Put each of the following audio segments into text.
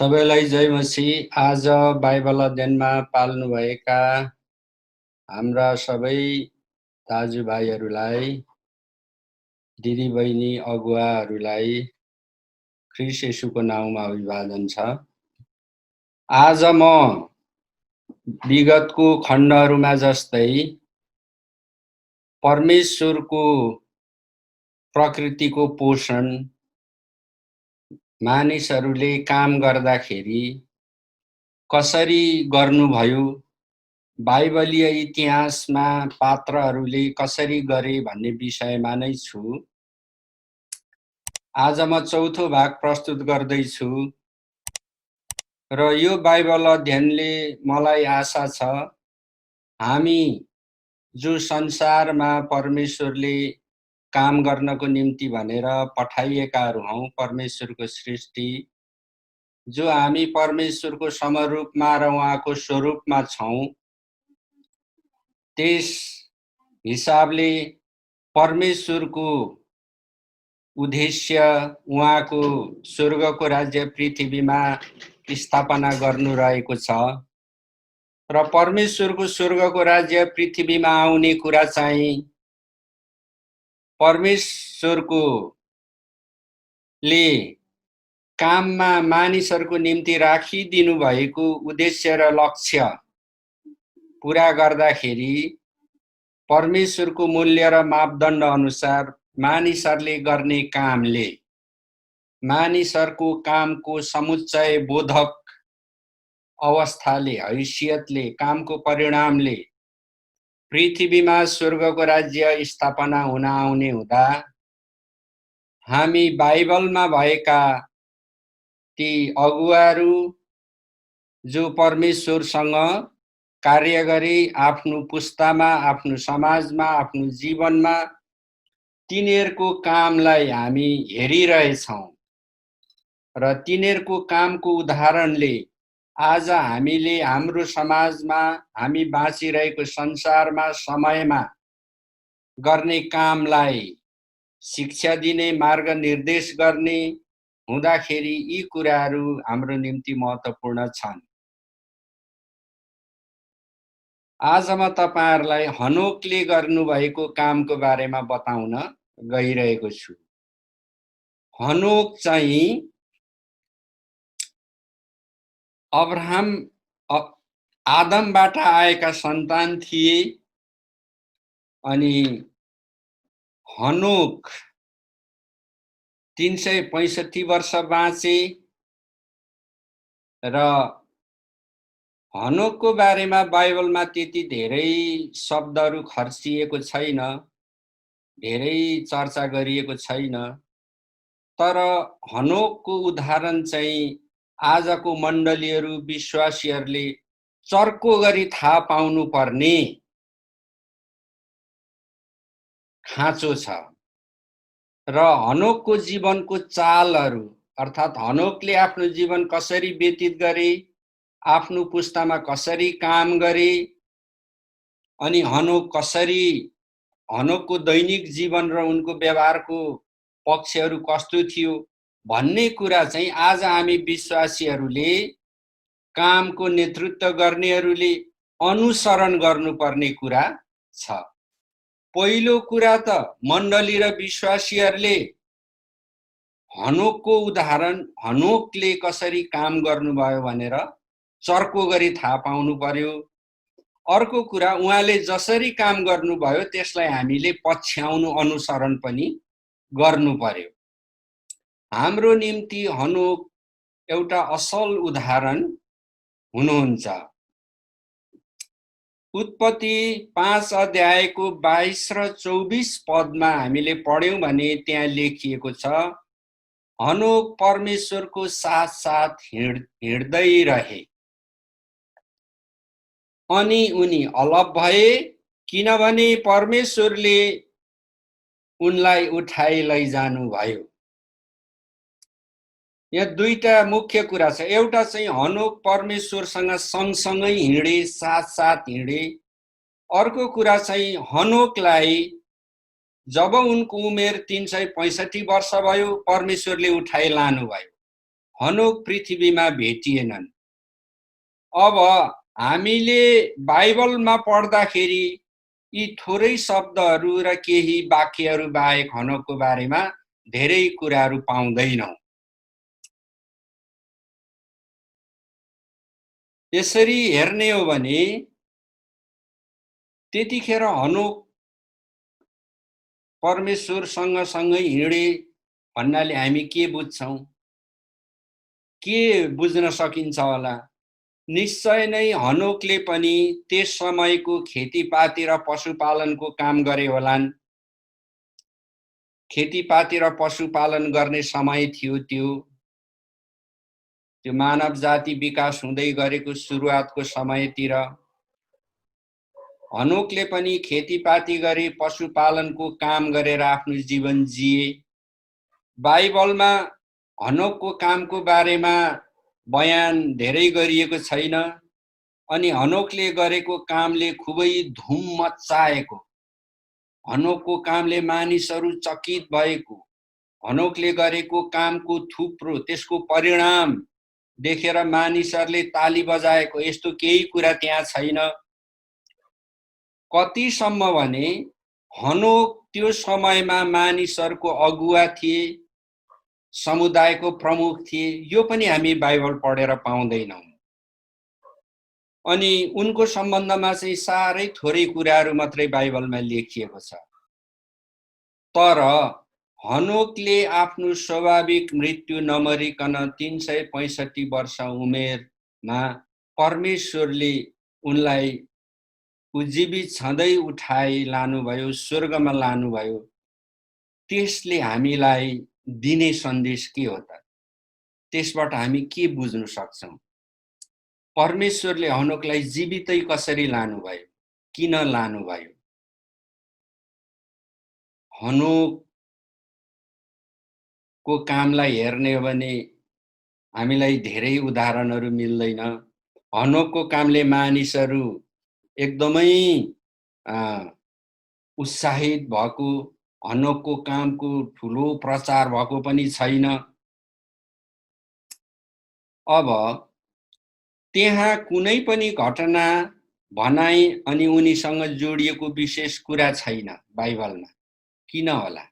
सबैलाई जय मसीह। आज बाइबल अध्ययनमा पाल्नुभएका हाम्रा सबै दाजुभाइहरूलाई, दिदीबहिनी अगुवाहरूलाई ख्रीष्ट येशूको नाउँमा अभिवादन छ। आज म विगतको खण्डहरूमा जस्तै परमेश्वरको प्रकृतिको पोषण, मानिसहरूले काम गर्दाखेरि कसरी गर्नुभयो, बाइबलीय इतिहासमा पात्रहरूले कसरी गरे भन्ने विषयमा नै छु। आज म चौथो भाग प्रस्तुत गर्दैछु र यो बाइबल अध्ययनले मलाई आशा छ हामी जो संसारमा परमेश्वरले काम गर्नको निम्ति भनेर पठाइएकाहरू हौं, परमेश्वरको सृष्टि, जो हामी परमेश्वरको समरूपमा र उहाँको स्वरूपमा छौं, त्यस हिसाबले परमेश्वरको उद्देश्य उहाँको स्वर्गको राज्य पृथ्वीमा स्थापना गर्नु रहेको छ र परमेश्वरको स्वर्गको राज्य पृथ्वीमा आउने कुरा चाहिँ परमेश्वरको ले काममा मानिसहरूको निम्ति राखिदिनु भएको उद्देश्य र लक्ष्य पूरा गर्दाखेरि परमेश्वरको मूल्य र मापदण्ड अनुसार मानिसहरूले गर्ने कामले, मानिसहरूको कामको समुच्चय बोधक अवस्थाले, हैसियतले, कामको परिणामले पृथ्वीमा स्वर्गको राज्य स्थापना हुन आउने हुँदा हामी बाइबलमा भएका ती अगुवाहरू जो परमेश्वरसँग कार्य गरी आफ्नो पुस्तामा, आफ्नो समाजमा, आफ्नो जीवनमा तिनीहरूको कामलाई हामी हेरिरहेछौं र तिनीहरूको कामको उदाहरणले आज हामीले हाम्रो समाजमा, हामी बाँचिरहेको संसारमा, समयमा गर्ने कामलाई शिक्षा दिने, मार्गनिर्देश गर्ने हुँदाखेरि यी कुराहरू हाम्रो निम्ति महत्त्वपूर्ण छन्। आज म तपाईहरुलाई हनोकले गर्नुभएको कामको बारेमा बताउन गइरहेको छु। हनोक चाहिँ अब्राहम आदमबाट आएका सन्तान थिए अनि हनोक 365 वर्ष बाँचे र हनोकको बारेमा बाइबलमा त्यति धेरै शब्दहरू खर्चिएको छैन, धेरै चर्चा गरिएको छैन। तर हनोकको उदाहरण चाहिँ आजको मण्डलीहरू, विश्वासीहरूले चर्को गरी थाहा पाउनु पर्ने खाँचो छ र हनोकको जीवनको चालहरू, अर्थात् हनोकले आफ्नो जीवन कसरी व्यतीत गरे, आफ्नो पुस्तामा कसरी काम गरे अनि हनोकको दैनिक जीवन र उनको व्यवहारको पक्षहरू कस्तो थियो भन्ने कुरा चाहिँ आज हामी विश्वासीहरूले, कामको नेतृत्व गर्नेहरूले अनुसरण गर्नुपर्ने कुरा छ। पहिलो कुरा त मण्डली र विश्वासीहरूले हनोकको उदाहरण, हनोकले कसरी काम गर्नुभयो भनेर चर्को गरी थाहा पाउनु पर्यो। अर्को कुरा, उहाँले जसरी काम गर्नुभयो त्यसलाई हामीले पछ्याउनु, अनुसरण पनि गर्नु पर्यो। हाम्रो निम्ति हनोक एउटा असल उदाहरण हुनुहुन्छ। उत्पत्ति 5 अध्यायको 22 र 24 पदमा हामीले पढ्यौं भने त्यहाँ लेखिएको छ, हनोक परमेश्वरको साथ साथ हिँड्दै रहे अनि उनी अलग भए, किनभने परमेश्वरले उनलाई उठाई लैजानु भयो। यहाँ दुईटा मुख्य कुरा छ। एउटा चाहिँ हनोक परमेश्वरसँग सँगसँगै हिँडे, साथ साथ हिँडे। अर्को कुरा चाहिँ हनोकलाई जब उनको उमेर 365 वर्ष भयो, परमेश्वरले उठाई लानु भयो। हनोक पृथ्वीमा भेटिएनन्। अब हामीले बाइबलमा पढ्दाखेरि यी थोरै शब्दहरू र केही वाक्यहरू बाहेक हनोकको बारेमा धेरै कुराहरू पाउँदैनौँ। यसरी हेर्ने हो भने त्यतिखेर हनोक परमेश्वरसँग सँगै हिँडे भन्नाले हामी के बुझ्छौँ? के बुझ्न सकिन्छ होला? निश्चय नै हनोकले पनि त्यस समयको खेतीपाती र पशुपालनको काम गरे होलान्। खेतीपाती र पशुपालन गर्ने समय थियो त्यो मानव जाति विकास हुँदै गरेको सुरुवातको समयतिर हनोकले पनि खेतीपाती गरे, पशुपालनको काम गरेर आफ्नो जीवन जिए। बाइबलमा हनोकको कामको बारेमा बयान धेरै गरिएको छैन, अनि हनोकले गरेको कामले खुबै धुम मच्चाएको, हनोकको कामले मानिसहरू चकित भएको, हनोकले गरेको कामको थुप्रो त्यसको परिणाम देखेर मानिसहरूले ताली बजाएको यस्तो केही कुरा त्यहाँ छैन। कतिसम्म भने हनोक त्यो समयमा मानिसहरूको अगुवा थिए, समुदायको प्रमुख थिए, यो पनि हामी बाइबल पढेर पाउँदैनौँ। अनि उनको सम्बन्धमा चाहिँ साह्रै थोरै कुराहरू मात्रै बाइबलमा लेखिएको छ। तर हनोकले आफ्नो स्वाभाविक मृत्यु नमरिकन 365 वर्ष उमेरमा परमेश्वरले उनलाई उज्जीवित छँदै उठाई लानुभयो, स्वर्गमा लानुभयो। त्यसले हामीलाई दिने सन्देश के हो त? त्यसबाट हामी के बुझ्न सक्छौँ? परमेश्वरले हनोकलाई जीवितै कसरी लानुभयो? किन लानुभयो? हनोकको कामलाई हेर्ने हो भने हामीलाई धेरै उदाहरणहरू मिल्दैन। हनोकको कामले मानिसहरू एकदमै उत्साहित भएको, हनोकको कामको ठुलो प्रचार भएको पनि छैन। अब त्यहाँ कुनै पनि घटना, भनाइ अनि उनीसँग जोडिएको विशेष कुरा छैन बाइबलमा। किन होला?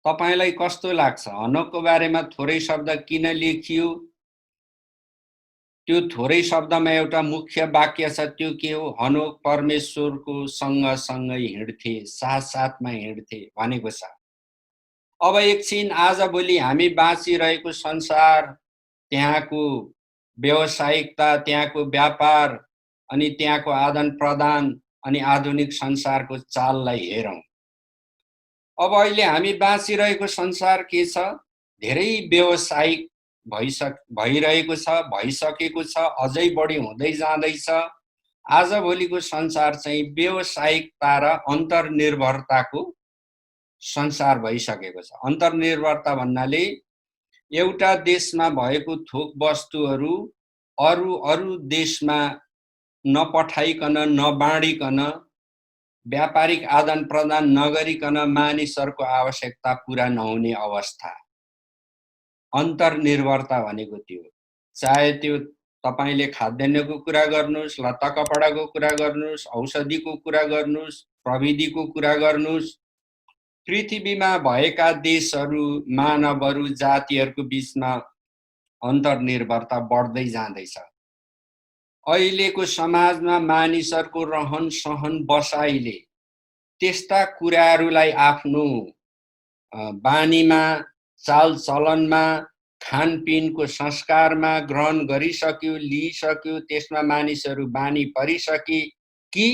तपाईलाई कस्तो लाग्छ? हनोकको बारेमा थोरै शब्द किन लेखियो? त्यो थोरै शब्दमा एउटा मुख्य वाक्य छ, त्यो के हो? हनोक परमेश्वरको सँगसँगै हिँड्थे, साथसाथमा हिँड्थे भनेको छ। अब एकछिन आजभोलि हामी बाँचिरहेको संसार, त्यहाँको व्यावसायिकता, त्यहाँको व्यापार अनि त्यहाँको आदान प्रदान अनि आधुनिक संसारको चाललाई हेरौँ। अब अहिले हामी बाँचिरहेको संसार के छ? धेरै व्यावसायिक भइरहेको छ, भइसकेको छ, अझै बढी हुँदै जाँदैछ। आजभोलिको संसार चाहिँ व्यावसायिकता र अन्तर्निर्भरताको संसार भइसकेको छ। अन्तर्निर्भरता भन्नाले एउटा देशमा भएको थोक वस्तुहरू अरू देशमा नपठाइकन, नबाँडिकन, व्यापारिक आदान प्रदान नगरिकन मानिसहरूको आवश्यकता पुरा नहुने अवस्था। अन्तर्निर्भरता भनेको त्यो। चाहे त्यो तपाईले खाद्यान्नको कुरा गर्नुस्, लत्ता कपडाको कुरा गर्नुस्, औषधिको कुरा गर्नुस्, प्रविधिको कुरा गर्नुस्, पृथ्वीमा भएका देशहरू, मानवहरू, जातिहरूको बीचमा अन्तर्निर्भरता बढ्दै जाँदैछ। अहिलेको समाजमा मानिसहरूको रहन सहन बसाइले त्यस्ता कुराहरूलाई आफ्नो बानीमा, चालचलनमा, खानपिनको संस्कारमा ग्रहण गरिसक्यो, लिइसक्यो। त्यसमा मानिसहरू बानी परिसके कि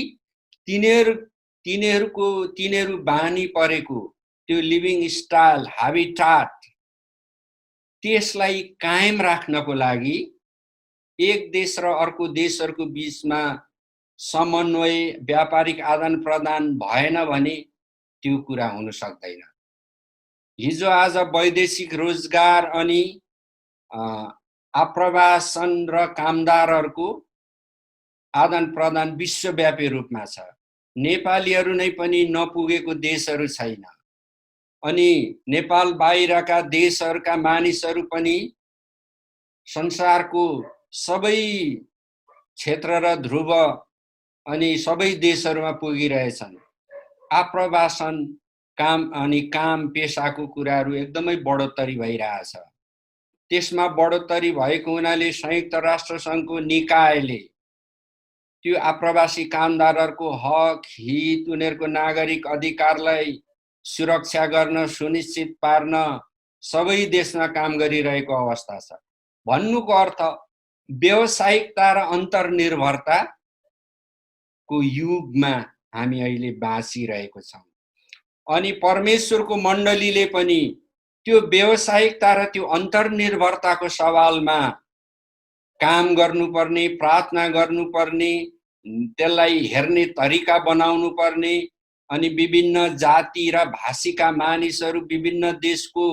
तिनीहरू बानी परेको त्यो लिभिङ स्टाइल, हाबिटाट, त्यसलाई कायम राख्नको लागि एक देश र अर्को देशहरूको बीचमा समन्वय, व्यापारिक आदान प्रदान भएन भने त्यो कुरा हुन सक्दैन। हिजो आज वैदेशिक रोजगार अनि आप्रवासन र कामदारहरूको आदान प्रदान विश्वव्यापी रूपमा छ। नेपालीहरू नै पनि नपुगेको देशहरू छैन। अनि नेपाल बाहिरका देशहरूका मानिसहरू पनि संसारको सबै क्षेत्र र ध्रुव अनि सबै देशहरूमा पुगिरहेछन्। आप्रवासन काम पेसाको कुराहरू एकदमै बढोत्तरी भइरहेछ। त्यसमा बढोत्तरी भएको हुनाले संयुक्त राष्ट्र सङ्घको निकायले त्यो आप्रवासी कामदारहरूको हक हित उनीहरूको नागरिक अधिकारलाई सुरक्षा गर्न सुनिश्चित पार्न सबै देशमा काम गरिरहेको अवस्था छ। भन्नुको अर्थ व्यावसायिकता र अन्तर्निर्भरताको युगमा हामी अहिले बाँचिरहेको छौँ। अनि परमेश्वरको मण्डलीले पनि त्यो व्यावसायिकता र त्यो अन्तर्निर्भरताको सवालमा काम गर्नुपर्ने, प्रार्थना गर्नुपर्ने, त्यसलाई हेर्ने तरिका बनाउनु पर्ने, अनि विभिन्न जाति र भाषीका मानिसहरू विभिन्न देशको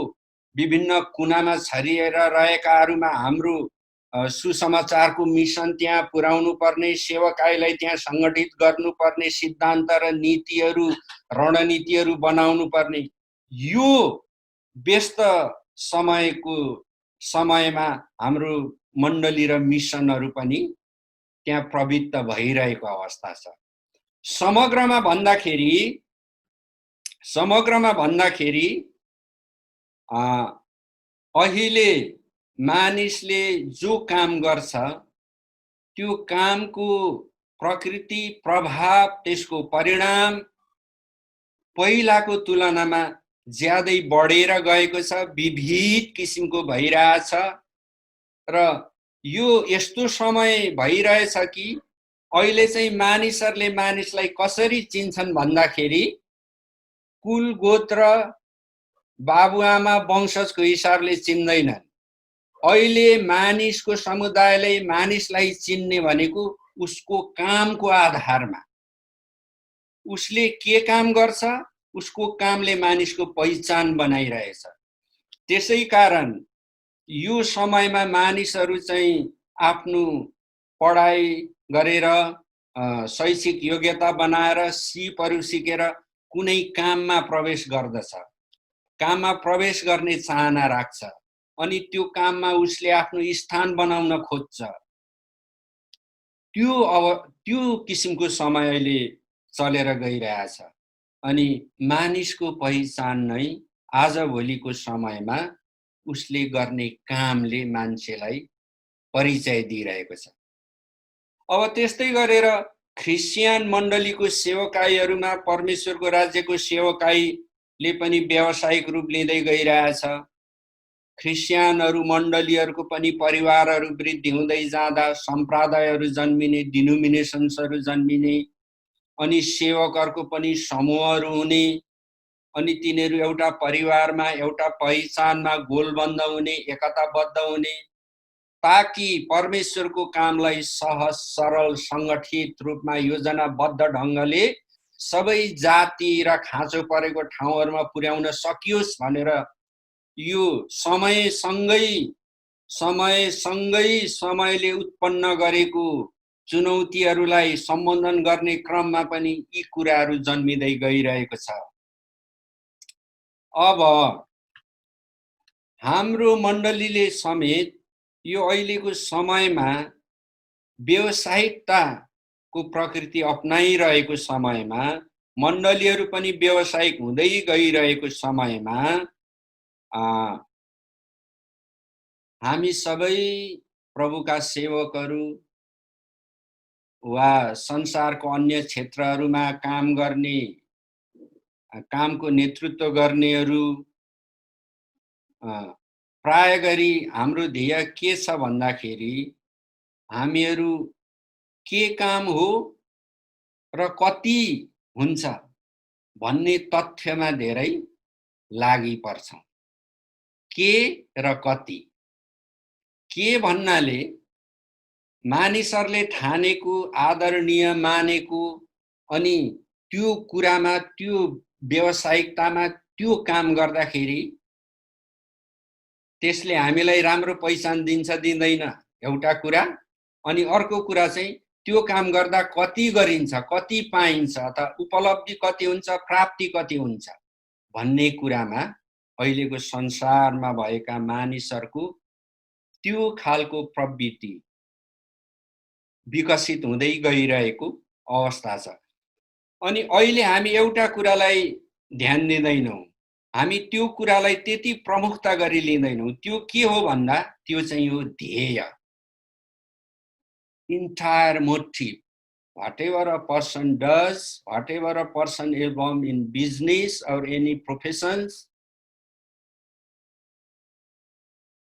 विभिन्न कुनामा छरिएर रहेकाहरूमा हाम्रो सुसमाचारको मिसन त्यहाँ पुर्याउनु पर्ने, सेवकाईलाई त्यहाँ सङ्गठित गर्नुपर्ने, सिद्धान्त र नीतिहरू रणनीतिहरू बनाउनु पर्ने। यो व्यस्त समयमा हाम्रो मण्डली र मिसनहरू पनि त्यहाँ प्रवृत्त भइरहेको अवस्था छ। समग्रमा भन्दाखेरि अहिले मानिसले जो काम गर्छ त्यो कामको प्रकृति, प्रभाव, त्यसको परिणाम पहिलाको तुलनामा ज्यादै बढेर गएको छ, विविध किसिमको भइरहेछ। र यो यस्तो समय भइरहेछ कि अहिले चाहिँ मानिसहरूले मानिसलाई कसरी चिन्छन् भन्दाखेरि कुल गोत्र बाबुआमा वंशजको हिसाबले चिन्दैनन्। अहिले मानिसको समुदायले मानिसलाई चिन्ने भनेको उसको कामको आधारमा। उसले के काम गर्छ, उसको कामले मानिसको पहिचान बनाइरहेछ। त्यसै कारण यो समयमा मानिसहरू चाहिँ आफ्नो पढाइ गरेर शैक्षिक योग्यता बनाएर सिपहरू सिकेर कुनै काममा प्रवेश गर्दछ, काममा प्रवेश गर्ने चाहना राख्छ, अनि त्यो काममा उसले आफ्नो स्थान बनाउन खोज्छ। त्यो किसिमको समय अहिले चलेर गइरहेछ। अनि मानिसको पहिचान नै आजभोलिको समयमा उसले गर्ने कामले मान्छेलाई परिचय दिइरहेको छ। अब त्यस्तै गरेर ख्रिस्चियन मण्डलीको सेवकाईहरूमा परमेश्वरको राज्यको सेवकाईले पनि व्यावसायिक रूप लिँदै गइरहेछ। ख्रिस्चियनहरू मण्डलीहरूको पनि परिवारहरू वृद्धि हुँदै जाँदा सम्प्रदायहरू जन्मिने, डिनोमिनेसन्सहरू जन्मिने, अनि सेवकहरूको पनि समूहहरू हुने, अनि तिनीहरू एउटा परिवारमा एउटा पहिचानमा गोलबन्द हुने, एकताबद्ध हुने, ताकि परमेश्वरको कामलाई सहज सरल सङ्गठित रूपमा योजनाबद्ध ढङ्गले सबै जाति र खाँचो परेको ठाउँहरूमा पुर्याउन सकियोस् भनेर यो समयले उत्पन्न गरेको चुनौतीहरूलाई सम्बोधन गर्ने क्रममा पनि यी कुराहरू जन्मिँदै गइरहेको छ। अब हाम्रो मण्डलीले समेत यो अहिलेको समयमा व्यावसायिकताको प्रकृति अपनाइरहेको समयमा, मण्डलीहरू पनि व्यावसायिक हुँदै गइरहेको समयमा हामी सबै प्रभुका सेवकहरू वा संसारको अन्य क्षेत्रहरूमा काम गर्ने, कामको नेतृत्व गर्नेहरू प्राय गरी हाम्रो ध्येय के छ भन्दाखेरि हामीहरू के काम हो र कति हुन्छ भन्ने तथ्यमा धेरै लागि पर्छौँ। के र कति, के भन्नाले मानिसहरूले ठानेको, आदरणीय मानेको, अनि त्यो कुरामा, त्यो व्यावसायिकतामा त्यो काम गर्दाखेरि त्यसले हामीलाई राम्रो पहिचान दिन्छ दिँदैन एउटा कुरा, अनि अर्को कुरा चाहिँ त्यो काम गर्दा कति गरिन्छ, कति पाइन्छ, अथवा उपलब्धि कति हुन्छ, प्राप्ति कति हुन्छ भन्ने कुरामा अहिलेको संसारमा भएका मानिसहरूको त्यो खालको प्रवृत्ति विकसित हुँदै गइरहेको अवस्था छ। अनि अहिले हामी एउटा कुरालाई ध्यान दिँदैनौँ, हामी त्यो कुरालाई त्यति प्रमुखता गरी लिँदैनौँ। त्यो के हो भन्दा त्यो चाहिँ हो ध्येय। Entire motive, whatever a person does, whatever a person involved in business or any professions,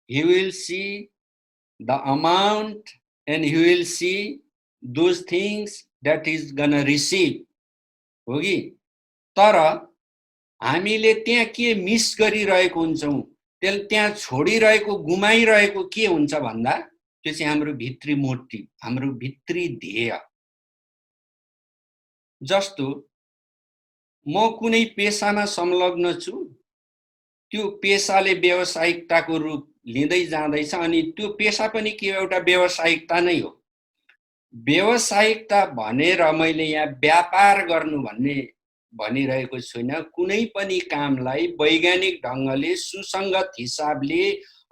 he will see the amount and he will see those things that he's gonna receive. हो कि? तर हामीले त्यहाँ के मिस गरिरहेको हुन्छौँ, त्यहाँ छोडिरहेको गुमाइरहेको के हुन्छ भन्दा त्यो चाहिँ हाम्रो भित्री मोटिभ, हाम्रो भित्री ध्येय। जस्तो म कुनै पेशामा संलग्न छु, त्यो पेशाले व्यावसायिकताको रूप लिँदै जाँदैछ अनि त्यो पेशा पनि के एउटा व्यावसायिकता नै हो। व्यावसायिकता भनेर मैले यहाँ व्यापार गर्नु भन्ने भनिरहेको छुइनँ। कुनै पनि कामलाई वैज्ञानिक ढङ्गले सुसङ्गत हिसाबले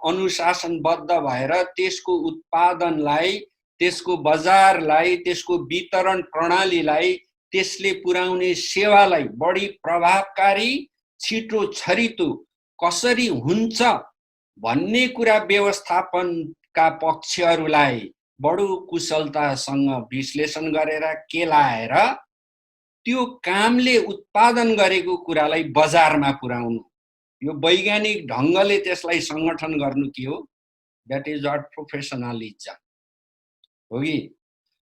अनुशासनबद्ध भएर त्यसको उत्पादनलाई, त्यसको बजारलाई, त्यसको वितरण प्रणालीलाई, त्यसले पुर्याउने सेवालाई बढी प्रभावकारी, छिटो छरितो कसरी हुन्छ भन्ने कुरा व्यवस्थापनका पक्षहरूलाई बडो कुशलतासँग विश्लेषण गरेर केलाएर त्यो कामले उत्पादन गरेको कुरालाई बजारमा पुर्याउनु, यो वैज्ञानिक ढङ्गले त्यसलाई संगठन गर्नु के हो? द्याट इज व्हाट प्रोफेसनलिज्म हो कि?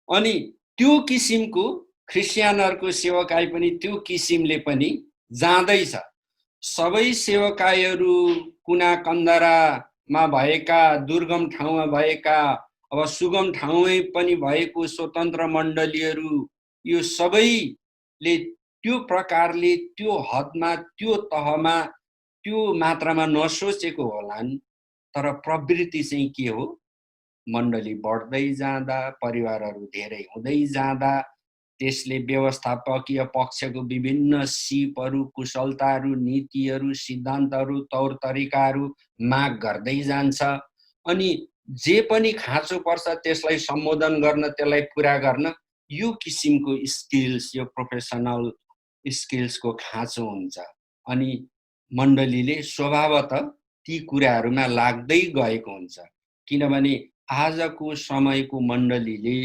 अनि त्यो किसिमको ख्रिस्टियनहरूको सेवकाई पनि त्यो किसिमले पनि जाँदैछ। सबै सेवकाईहरू कुना कन्दरामा भएका, दुर्गम ठाउँमा भएका, अब सुगम ठाउँमै पनि भएको स्वतन्त्र मण्डलीहरू, यो सबैले त्यो प्रकारले, त्यो हदमा, त्यो तहमा, त्यो मात्रामा नसोचेको होलान्। तर प्रवृत्ति चाहिँ के हो? मण्डली बढ्दै जाँदा, परिवारहरू धेरै हुँदै जाँदा, त्यसले व्यवस्थापकीय पक्षको विभिन्न सिपहरू, कुशलताहरू, नीतिहरू, सिद्धान्तहरू, तौर तरिकाहरू माग गर्दै जान्छ। अनि जे पनि खाँचो पर्छ त्यसलाई सम्बोधन गर्न, त्यसलाई पुरा गर्न यो किसिमको स्किल्स, यो प्रोफेसनल स्किल्सको खाँचो हुन्छ। अनि मण्डलीले स्वभावतः ती कुराहरूमा लाग्दै गएको हुन्छ। किनभने आजको समयको मण्डलीले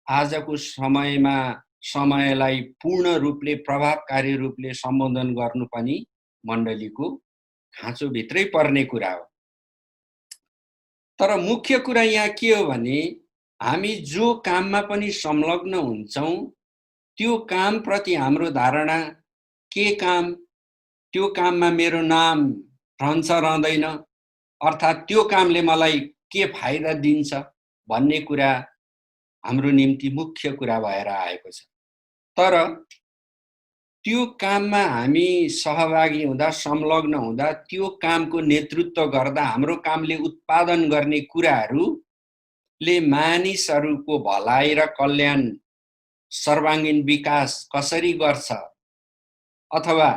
आजको समयमा समयलाई पूर्ण रूपले, प्रभावकारी रूपले सम्बोधन गर्नु पनि मण्डलीको खाँचोभित्रै पर्ने कुरा हो। तर मुख्य कुरा यहाँ के हो भने हामी जो काममा पनि संलग्न हुन्छौँ त्यो कामप्रति हाम्रो धारणा के काम, त्यो काममा मेरो नाम रहन्छ रहँदैन, अर्थात् त्यो कामले मलाई के फाइदा दिन्छ भन्ने कुरा हाम्रो निम्ति मुख्य कुरा भएर आएको छ। तर त्यो काममा हामी सहभागी हुँदा, संलग्न हुँदा, त्यो कामको नेतृत्व गर्दा हाम्रो कामले उत्पादन गर्ने कुराहरूले मानिसहरूको भलाइ र कल्याण, सर्वाङ्गीण विकास कसरी गर्छ, अथवा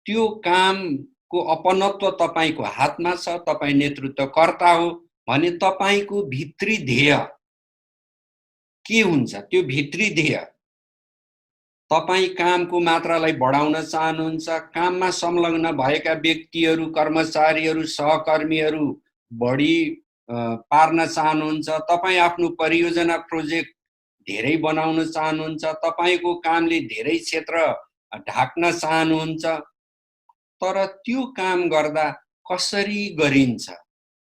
त्यो कामको अपनत्व तपाईको हातमा छ, तपाई नेतृत्वकर्ता हो भने तपाईको भित्री ध्येय के हुन्छ? त्यो भित्री ध्येय तपाई कामको मात्रालाई बढाउन चाहनुहुन्छ, काममा संलग्न भएका व्यक्तिहरू, कर्मचारीहरू, सहकर्मीहरू बढी पार्न चाहनुहुन्छ, तपाई आफ्नो परियोजना प्रोजेक्ट धेरै बनाउन चाहनुहुन्छ, तपाईको कामले धेरै क्षेत्र ढाक्न चाहनुहुन्छ। तर त्यो काम गर्दा कसरी गरिन्छ,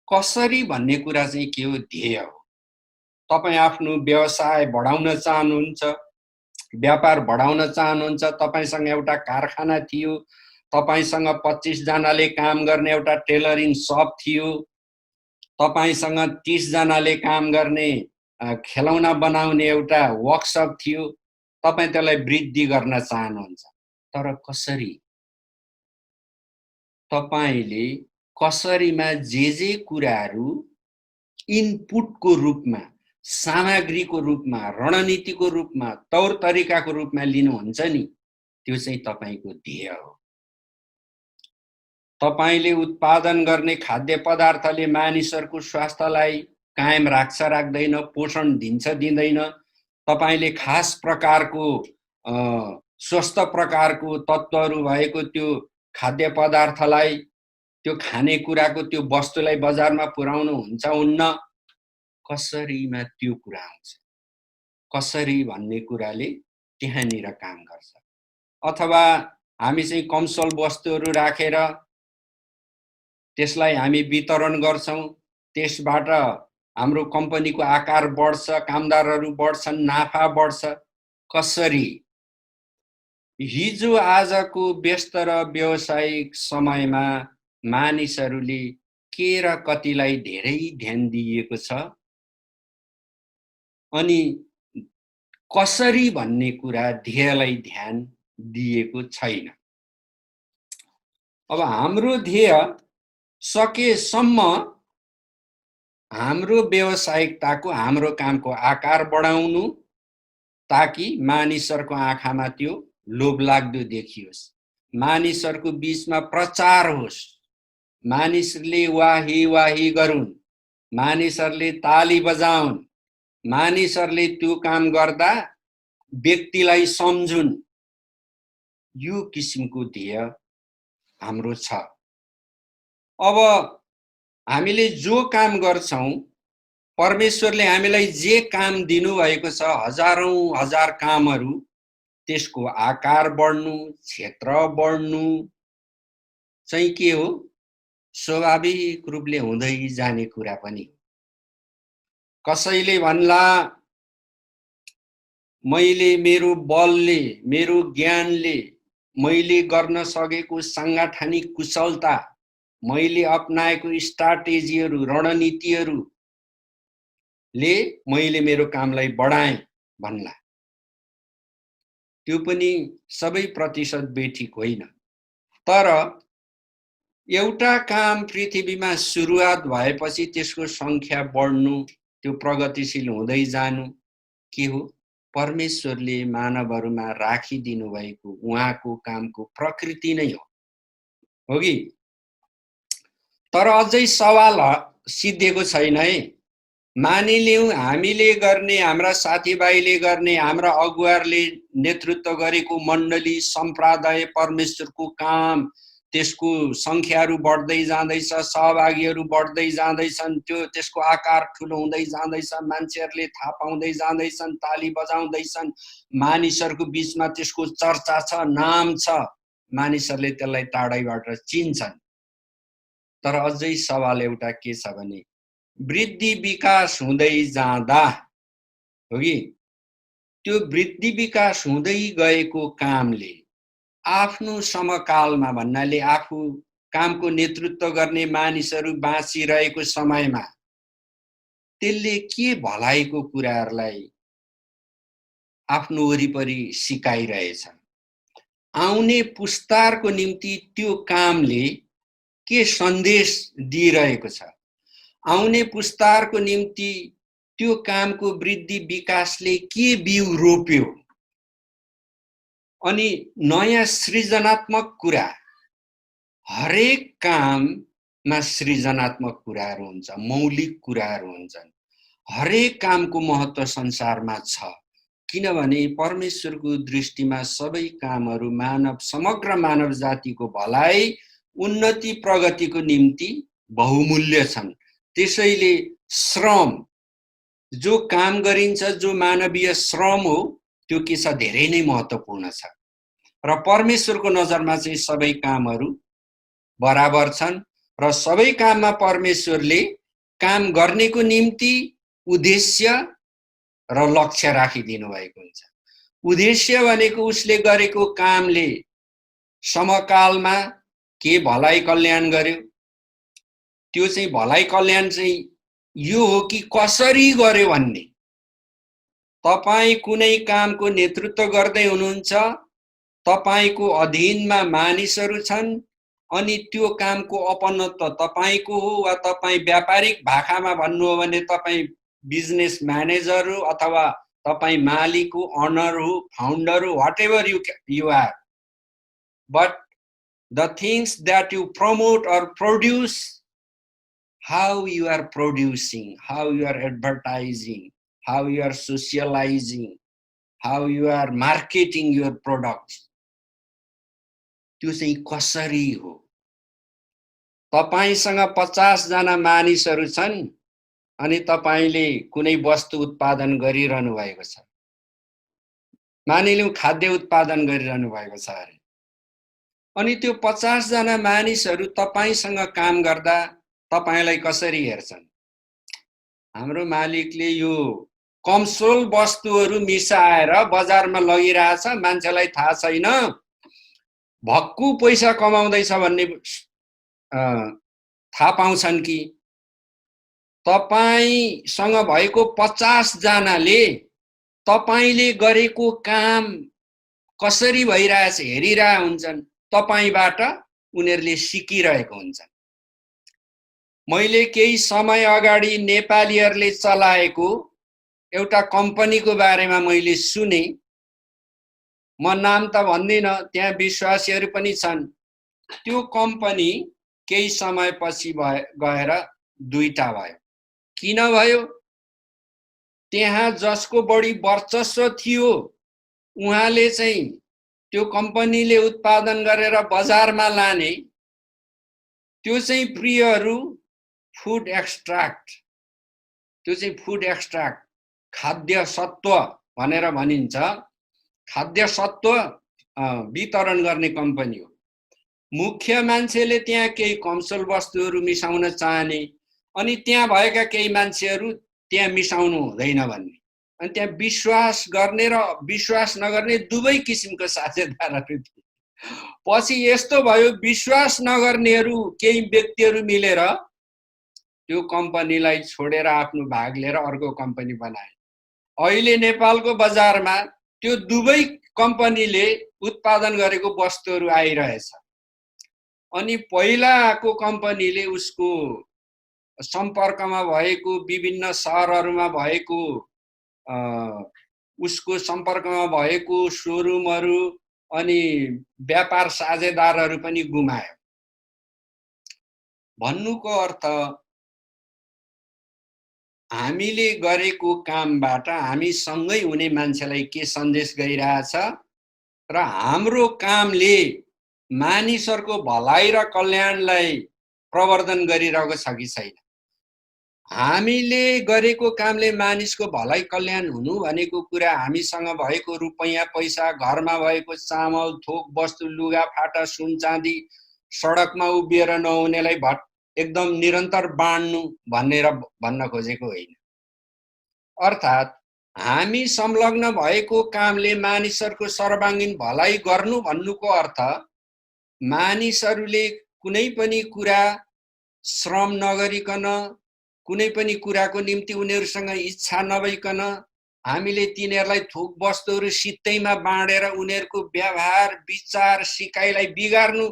कसरी भन्ने कुरा चाहिँ के हो? ध्येय हो। तपाई आफ्नो व्यवसाय बढाउन चाहनुहुन्छ, व्यापार बढाउन चाहनुहुन्छ, तपाईसँग एउटा कारखाना थियो, तपाईसँग 25 जनाले काम गर्ने एउटा टेलरिङ शप थियो, तपाईसँग 30 जनाले काम गर्ने खेलौना बनाउने एउटा वर्कशप थियो, तपाई त्यसलाई वृद्धि गर्न चाहनुहुन्छ। तर कसरी? तपाईले कसरीमा जे कुराहरू इनपुटको रूपमा, सामग्रीको रूपमा, रणनीतिको रूपमा, तौर तरिकाको रूपमा लिनुहुन्छ नि, त्यो चाहिँ तपाईको ध्येय हो। तपाईले उत्पादन गर्ने खाद्य पदार्थले मानिसहरूको स्वास्थ्यलाई कायम राख्छ राख्दैन, पोषण दिन्छ दिँदैन, तपाईले खास प्रकारको स्वस्थ प्रकारको तत्त्वहरू भएको त्यो खाद्य पदार्थलाई, त्यो खानेकुराको त्यो वस्तुलाई बजारमा पुर्याउनु हुन्छ हुन्न, कसरीमा त्यो कुरा आउँछ, कसरी भन्ने कुराले त्यहाँनिर काम गर्छ। अथवा हामी चाहिँ कमसल वस्तुहरू राखेर त्यसलाई हामी वितरण गर्छौं, त्यसबाट हाम्रो कम्पनीको आकार बढ्छ, कामदारहरू बढ्छन्, नाफा बढ्छ। कसरी हिजो आजको व्यस्त र व्यावसायिक समयमा मानिसहरूले के र कतिलाई धेरै ध्यान दिएको छ, अनि कसरी भन्ने कुरा ध्येयलाई ध्यान दिएको छैन। अब हाम्रो ध्येय सकेसम्म हाम्रो व्यावसायिकताको, हाम्रो कामको आकार बढाउनु, ताकि मानिसहरूको आँखामा त्यो लोभलाग्दो देखियोस्, मानिसहरूको बीचमा प्रचार होस्, मानिसहरूले वाही वाही गरून्, मानिसहरूले ताली बजाउन्, मानिसहरूले त्यो काम गर्दा व्यक्तिलाई सम्झुन्। यो किसिमको ध्येय हाम्रो छ। अब हामीले जो काम गर्छौं, परमेश्वरले हामीलाई जे काम दिनुभएको छ, हजारौं हजार कामहरू, त्यसको आकार बढ्नु, क्षेत्र बढ्नु चाहिँ के हो? स्वाभाविक रूपले हुँदै जाने कुरा पनि। कसैले भन्ला मैले मेरो बलले, मेरो ज्ञानले, मैले गर्न सकेको सांगठनिक कुशलता, मैले अपनाएको स्ट्राटेजीहरू, रणनीतिहरूले मैले मेरो कामलाई बढाएँ भन्ला। त्यो पनि सबै प्रतिशत बेठिक होइन। तर एउटा काम पृथ्वीमा सुरुवात भएपछि त्यसको संख्या बढ्नु, त्यो प्रगतिशील हुँदै जानु के हो? परमेश्वरले मानवहरूमा राखिदिनु भएको उहाँको कामको प्रकृति नै हो कि? तर अझै सवाल सिद्धिएको छैन है। मानिलिउँ हामीले गर्ने, हाम्रा साथीभाइले गर्ने, हाम्रा अगुवाहरूले नेतृत्व गरेको मण्डली, सम्प्रदाय, परमेश्वरको काम, त्यसको संख्याहरू बढ्दै जाँदैछ, सहभागीहरू बढ्दै जाँदैछन्, त्यसको आकार ठुलो हुँदै जाँदैछ, मान्छेहरूले थाहा पाउँदै जाँदैछन्, ताली बजाउँदैछन्, मानिसहरूको बीचमा त्यसको चर्चा छ, नाम छ, मानिसहरूले त्यसलाई टाढैबाट चिन्छन्। तर अझै सवाल एउटा के छ भने वृद्धि विकास हुँदै जाँदा हो कि त्यो वृद्धि विकास हुँदै गएको कामले आफ्नो समकालमा भन्नाले आफू कामको नेतृत्व गर्ने मानिसहरू बाँचिरहेको समयमा त्यसले के भलाइको कुराहरूलाई आफ्नो वरिपरि सिकाइरहेछ, आउने पुस्ताको निम्ति त्यो कामले के सन्देश दिइरहेको छ, आउने पुस्ताको निम्ति त्यो कामको वृद्धि विकासले के बिउ रोप्यो, अनि नयाँ सृजनात्मक कुरा, हरेक काममा सृजनात्मक कुराहरू हुन्छ, मौलिक कुराहरू हुन्छन्। हरेक कामको महत्त्व संसारमा छ, किनभने परमेश्वरको दृष्टिमा सबै कामहरू मानव, समग्र मानव जातिको भलाइ, उन्नति, प्रगतिको निम्ति बहुमूल्य छन्। त्यसैले श्रम, जो काम गरिन्छ, जो मानवीय श्रम हो, त्यो के छ? धेरै नै महत्त्वपूर्ण छ। र परमेश्वरको नजरमा चाहिँ सबै कामहरू बराबर छन् र सबै काममा परमेश्वरले काम गर्नेको निम्ति उद्देश्य र लक्ष्य राखिदिनु भएको हुन्छ। उद्देश्य भनेको उसले गरेको कामले समकालमा के भलाइ कल्याण गर्यो, त्यो चाहिँ भलाइ कल्याण चाहिँ यो हो कि कसरी गर्यो भन्ने। तपाई कुनै कामको नेतृत्व गर्दै हुनुहुन्छ, तपाईको अधीनमा मानिसहरू छन्, अनि त्यो कामको अपनत्व तपाईको हो, वा तपाई व्यापारिक भाषामा भन्नु हो भने तपाई बिजनेस म्यानेजर हो, अथवा तपाई मालिक हो, ओनर हो, फाउन्डर हो, whatever you are, but the things that you promote or produce how you are producing, how you are advertising, how you are socializing, how you are marketing your products, त्यो चाहिँ कसरी हो? तपाईसँग 50 जना मानिसहरू छन् अनि तपाईले कुनै वस्तु उत्पादन गरिरहनु भएको छ, मानिलिउँ खाद्य उत्पादन गरिरहनु भएको छ अरे, अनि त्यो 50 जना मानिसहरू तपाईसँग काम गर्दा तपाईलाई कसरी हेर्छन्? हाम्रो मालिकले यो कमसोल वस्तुहरू मिसाएर बजारमा लगिरहेछ, मान्छेलाई थाहा छैन, भक्कु पैसा कमाउँदैछ भन्ने थाहा पाउँछन् कि तपाईसँग भएको 50 जनाले तपाईले गरेको काम कसरी भइरहेछ हेरिरहेका हुन्छन्, तपाईबाट उनीहरूले सिकिरहेको हुन्छन्। मैले केही समय अगाडि नेपालीहरूले चलाएको एउटा कम्पनीको बारेमा मैले सुने, म नाम त भन्दिन, त्यहाँ विश्वासीहरू पनि छन्। त्यो कम्पनी केही समयपछि गएर दुईटा भयो। किन भयो? त्यहाँ जसको बढी वर्चस्व थियो उहाँले चाहिँ त्यो कम्पनीले उत्पादन गरेर बजारमा लाने त्यो चाहिँ प्रियहरू फुड एक्सट्र्याक्ट, त्यो चाहिँ फुड एक्सट्र्याक्ट खाद्य सत्व भनेर भनिन्छ, खाद्य सत्व वितरण गर्ने कम्पनी हो। मुख्य मान्छेले त्यहाँ केही कमसल वस्तुहरू मिसाउन चाहने अनि त्यहाँ भएका केही मान्छेहरू त्यहाँ मिसाउनु हुँदैन भन्ने, अनि त्यहाँ विश्वास गर्ने र विश्वास नगर्ने दुवै किसिमको साझेदारहरू थिए। पछि यस्तो भयो, विश्वास नगर्नेहरू केही व्यक्तिहरू मिलेर त्यो कम्पनीलाई छोडेर आफ्नो भाग लिएर अर्को कम्पनी बनाए। अहिले नेपालको बजारमा त्यो दुवै कम्पनीले उत्पादन गरेको वस्तुहरू आइरहेछ। अनि पहिलाको कम्पनीले उसको सम्पर्कमा भएको विभिन्न सहरहरूमा भएको उसको सम्पर्कमा भएको शोरूमहरू अनि व्यापार साझेदारहरू पनि गुमायो। भन्नुको अर्थ हामीले गरेको कामबाट हामी सँगै हुने मान्छेलाई के सन्देश गइरहेछ र हाम्रो कामले मानिसहरूको भलाइ र कल्याणलाई प्रवर्धन गरिरहेको छ कि छैन? हामीले गरेको कामले मानिसको भलाइ कल्याण हुनु भनेको कुरा हामीसँग भएको रुपैयाँ पैसा, घरमा भएको चामल, थोक वस्तु, लुगा फाटा, सुन चाँदी सडकमा उभिएर नहुनेलाई एकदम निरन्तर बाँड्नु भनेर भन्न खोजेको होइन। अर्थात् हामी संलग्न भएको कामले मानिसहरूको सर्वाङ्गीन भलाइ गर्नु भन्नुको अर्थ मानिसहरूले कुनै पनि कुरा श्रम नगरिकन, कुनै पनि कुराको निम्ति उनीहरूसँग इच्छा नभइकन हामीले तिनीहरूलाई थोक वस्तुहरू सित्तैमा बाँडेर उनीहरूको व्यवहार, विचार, सिकाइलाई बिगार्नु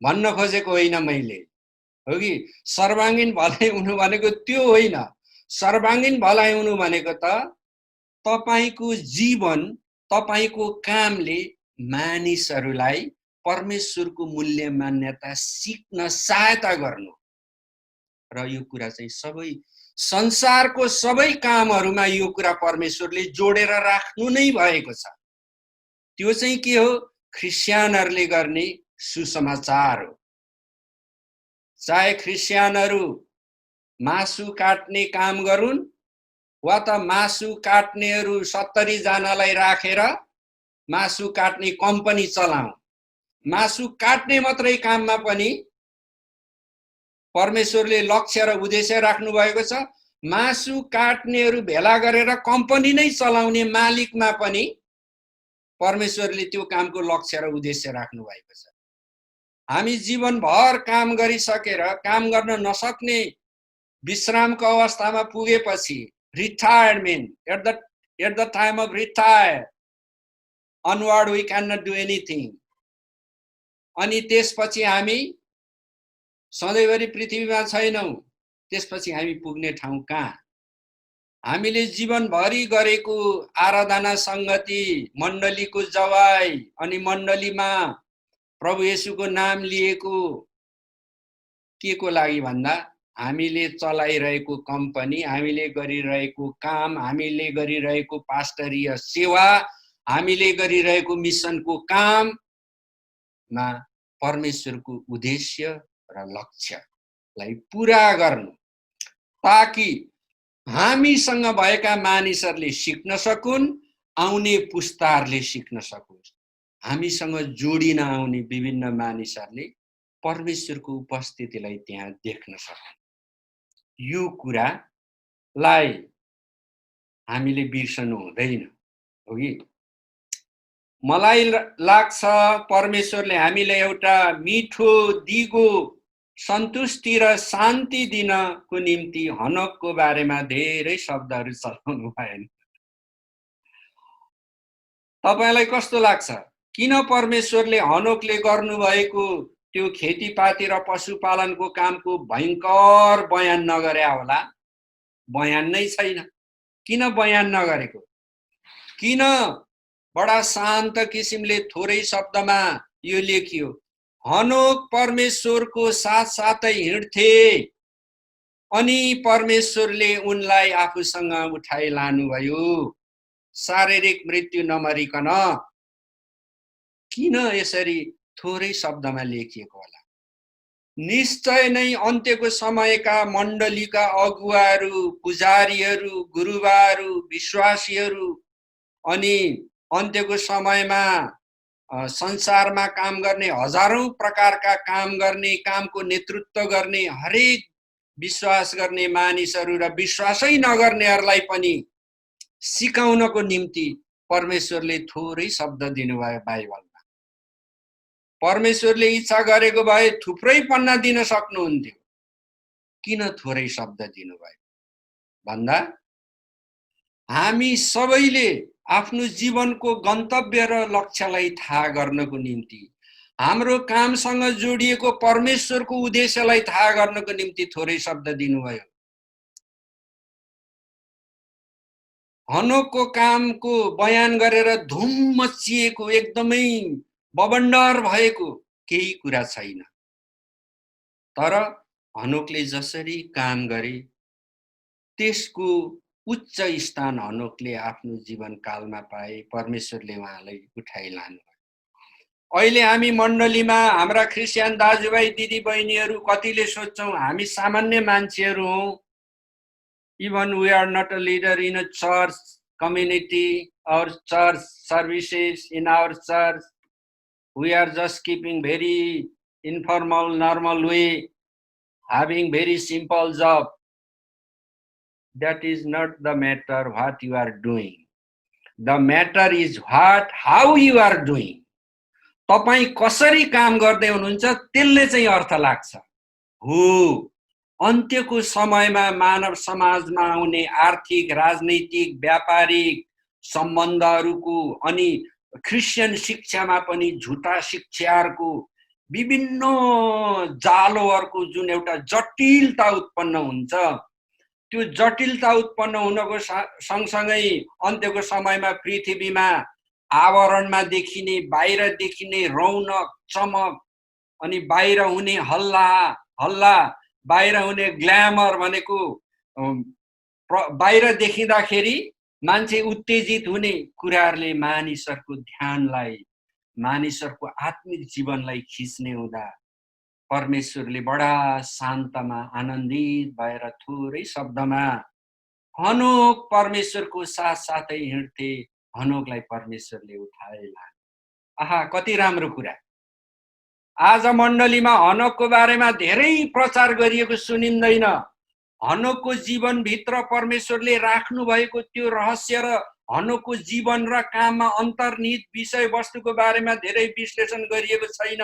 भन्न खोजेको होइन मैले, हो कि? सर्वाङ्गीन भलाइ हुनु भनेको त्यो होइन। सर्वाङ्गीन भलाइ हुनु भनेको त तपाईको जीवन, तपाईको कामले मानिसहरूलाई परमेश्वरको मूल्य मान्यता सिक्न सहायता गर्नु, र यो कुरा चाहिँ सबै संसारको सबै कामहरूमा यो कुरा परमेश्वरले जोडेर राख्नु नै भएको छ। त्यो चाहिँ के हो? ख्रिस्टियनहरूले गर्ने सुसमाचार हो। चाहे ख्रिस्टियनहरू मासु काट्ने काम गरून् वा त मासु काट्नेहरू 70 जनालाई राखेर मासु काट्ने कम्पनी चलाउन्, मासु काट्ने मात्रै काममा पनि परमेश्वरले लक्ष्य र उद्देश्य राख्नु भएको छ। मासु काट्नेहरू भेला गरेर कम्पनी नै चलाउने मालिकमा पनि परमेश्वरले त्यो कामको लक्ष्य र उद्देश्य राख्नु भएको छ। हामी जीवनभर काम गरिसकेर काम गर्न नसक्ने विश्रामको अवस्थामा पुगेपछि, retirement, at the time of retire onward we cannot do anything, अनि त्यसपछि हामी सधैँभरि पृथ्वीमा छैनौं, त्यसपछि हामी पुग्ने ठाउँ कहाँ? हामीले जीवनभरि गरेको आराधना, संगति, मण्डलीको जवाई अनि मण्डलीमा प्रभु येशूको नाम लिएको के को लागि भन्दा हामीले चलाइरहेको कम्पनी, हामीले गरिरहेको काम, हामीले गरिरहेको पास्टरीय सेवा, हामीले गरिरहेको मिसनको काममा परमेश्वरको उद्देश्य र लक्ष्यलाई पूरा गर्नु, ताकि हामीसँग भएका मानिसहरूले सिक्न सकुन्, आउने पुस्ताहरूले सिक्न सकुन्, हामीसँग जोडिन आउने विभिन्न मानिसहरूले परमेश्वरको उपस्थितिलाई त्यहाँ देख्न सकुन्। यो कुरालाई हामीले बिर्सनु हुँदैन, हो कि? मलाई लाग्छ परमेश्वरले हामीलाई एउटा मिठो, दिगो, सन्तुष्टि र शान्ति दिनको निम्ति हनोकको बारेमा धेरै शब्दहरू चलाउनु भएन। तपाईलाई कस्तो लाग्छ? किन परमेश्वरले हनोकले गर्नुभएको त्यो खेतीपाती र पशुपालनको कामको भयंकर बयान नगरे होला? बयान नै छैन। किन बयान नगरेको? किन बडा शान्त किसिमले थोरै शब्दमा यो लेखियो? हनोक परमेश्वरको साथसाथै हिँड्थे अनि परमेश्वरले उनलाई आफूसँग उठाइ लानुभयो, शारीरिक मृत्यु नमरिकन। किन यसरी थोरै शब्दमा लेखिएको होला? निश्चय नै अन्त्यको समयका मण्डलीका अगुवाहरू, पुजारीहरू, गुरुबाहरू, विश्वासीहरू अनि अन्त्यको समयमा संसारमा काम गर्ने हजारौं प्रकारका काम गर्ने, कामको नेतृत्व गर्ने, हरेक विश्वास गर्ने मानिसहरू र विश्वासै नगर्नेहरूलाई पनि सिकाउनको निम्ति परमेश्वरले थोरै शब्द दिनुभयो बाइबलमा। परमेश्वरले इच्छा गरेको भए थुप्रै पन्ना दिन सक्नुहुन्थ्यो। किन थोरै शब्द दिनुभयो भन्दा हामी सबैले आफ्नो जीवनको गन्तव्य र लक्ष्यलाई थाहा गर्नको निम्ति, हाम्रो कामसँग जोडिएको परमेश्वरको उद्देश्यलाई थाहा गर्नको निम्ति थोरै शब्द दिनुभयो। हनोकको कामको बयान गरेर धुम मचिएको, एकदमै बबन्डर भएको केही कुरा छैन। तर हनोकले जसरी काम गरे त्यसको उच्च स्थान हनोकले आफ्नो जीवनकालमा पाए, परमेश्वरले उहाँलाई उठाइ लानुभयो। अहिले हामी मण्डलीमा हाम्रा ख्रिस्टियन दाजुभाइ दिदीबहिनीहरू कतिले सोच्छौं हामी सामान्य मान्छेहरू हौं। Even we are not a leader in a church community or church services in our church. We are just keeping very informal, normal way, having very simple job. That is not the matter what you are doing. The matter is how you are doing. तपाई कसरी काम गर्दै हुनुहुन्छ त्यसले चाहिँ अर्थ लाग्छ। हो, अन्त्यको समयमा मानव समाजमा आउने आर्थिक, राजनैतिक, व्यापारिक सम्बन्धहरूको अनि क्रिश्चियन शिक्षामा पनि झुटा शिक्षाहरूको विभिन्न जालोहरूको जुन एउटा जटिलता उत्पन्न हुन्छ, त्यो जटिलता उत्पन्न हुनको सँगसँगै अन्त्यको समयमा पृथ्वीमा आवरणमा देखिने, बाहिर देखिने रौनक, चमक अनि बाहिर हुने हल्ला, बाहिर हुने ग्ल्यामर भनेको बाहिर देखिँदाखेरि मान्छे उत्तेजित हुने कुराहरूले मानिसहरूको ध्यानलाई, मानिसहरूको आत्मिक जीवनलाई खिच्ने हुँदा परमेश्वरले बडा शान्तमा आनन्दित भएर थोरै शब्दमा हनोक परमेश्वरको साथसाथै हिँड्थे, हनोकलाई परमेश्वरले उठाए लाए। आहा, कति राम्रो कुरा। आज मण्डलीमा हनोकको बारेमा धेरै प्रचार गरिएको सुनिँदैन। हनोकको जीवनभित्र परमेश्वरले राख्नु भएको त्यो रहस्य र हनोकको जीवन र काममा अन्तर्निहित विषयवस्तुको बारेमा धेरै विश्लेषण गरिएको छैन।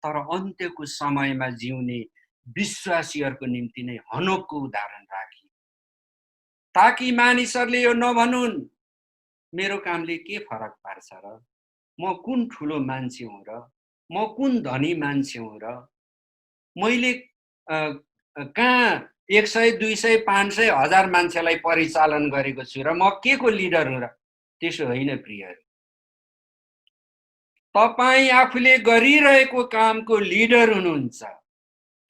तर अन्त्यको समयमा जिउने विश्वासीहरूको निम्ति नै हनोकको उदाहरण राखी, ताकि मानिसहरूले यो नभनुन् मेरो कामले के फरक पार्छ र, म कुन ठुलो मान्छे हुँ र, म कुन धनी मान्छे हुँ र, मैले कहाँ 100, 200, 500, 1000 मान्छेलाई परिचालन गरेको छु र म के को लिडर हुँ र? त्यसो होइन प्रियहरू। तपाई आफूले गरिरहेको कामको लिडर हुनुहुन्छ।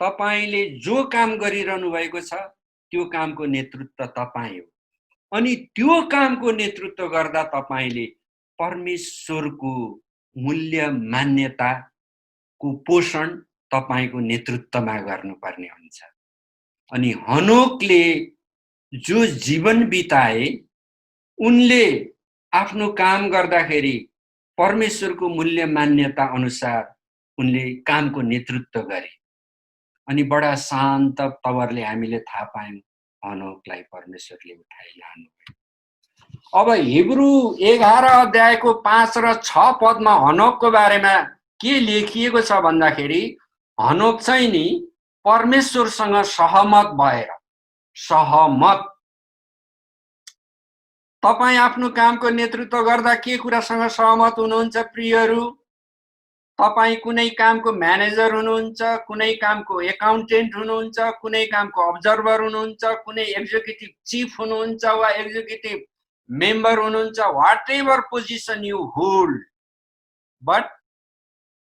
तपाईले जो काम गरिरहनु भएको छ त्यो कामको नेतृत्व तपाईँ हो। अनि त्यो कामको नेतृत्व गर्दा तपाईले परमेश्वरको मूल्य मान्यताको पोषण तपाईको नेतृत्वमा गर्नुपर्ने हुन्छ। अनि हनोकले जो जीवन बिताए उनले आफ्नो काम गर्दाखेरि परमेश्वरको मूल्य मान्यता अनुसार उनले कामको नेतृत्व गरे। अनि बडा शान्त तवरले हामीले थाहा पायौं हनोकलाई परमेश्वरले उठाइलानु। अब हिब्रू 11 अध्यायको 5 र 6 पदमा हनोकको बारेमा के लेखिएको छ भन्दाखेरि हनोक चाहिँ नि परमेश्वरसँग सहमत भएर, सहमत। तपाई आफ्नो कामको नेतृत्व गर्दा के कुरासँग सहमत हुनुहुन्छ प्रियहरू? तपाई कुनै कामको म्यानेजर हुनुहुन्छ, कुनै कामको एकाउन्टेन्ट हुनुहुन्छ, कुनै कामको अब्जर्भर हुनुहुन्छ, कुनै एक्जिक्युटिभ चिफ हुनुहुन्छ वा एक्जिक्युटिभ मेम्बर हुनुहुन्छ, whatever position you hold, but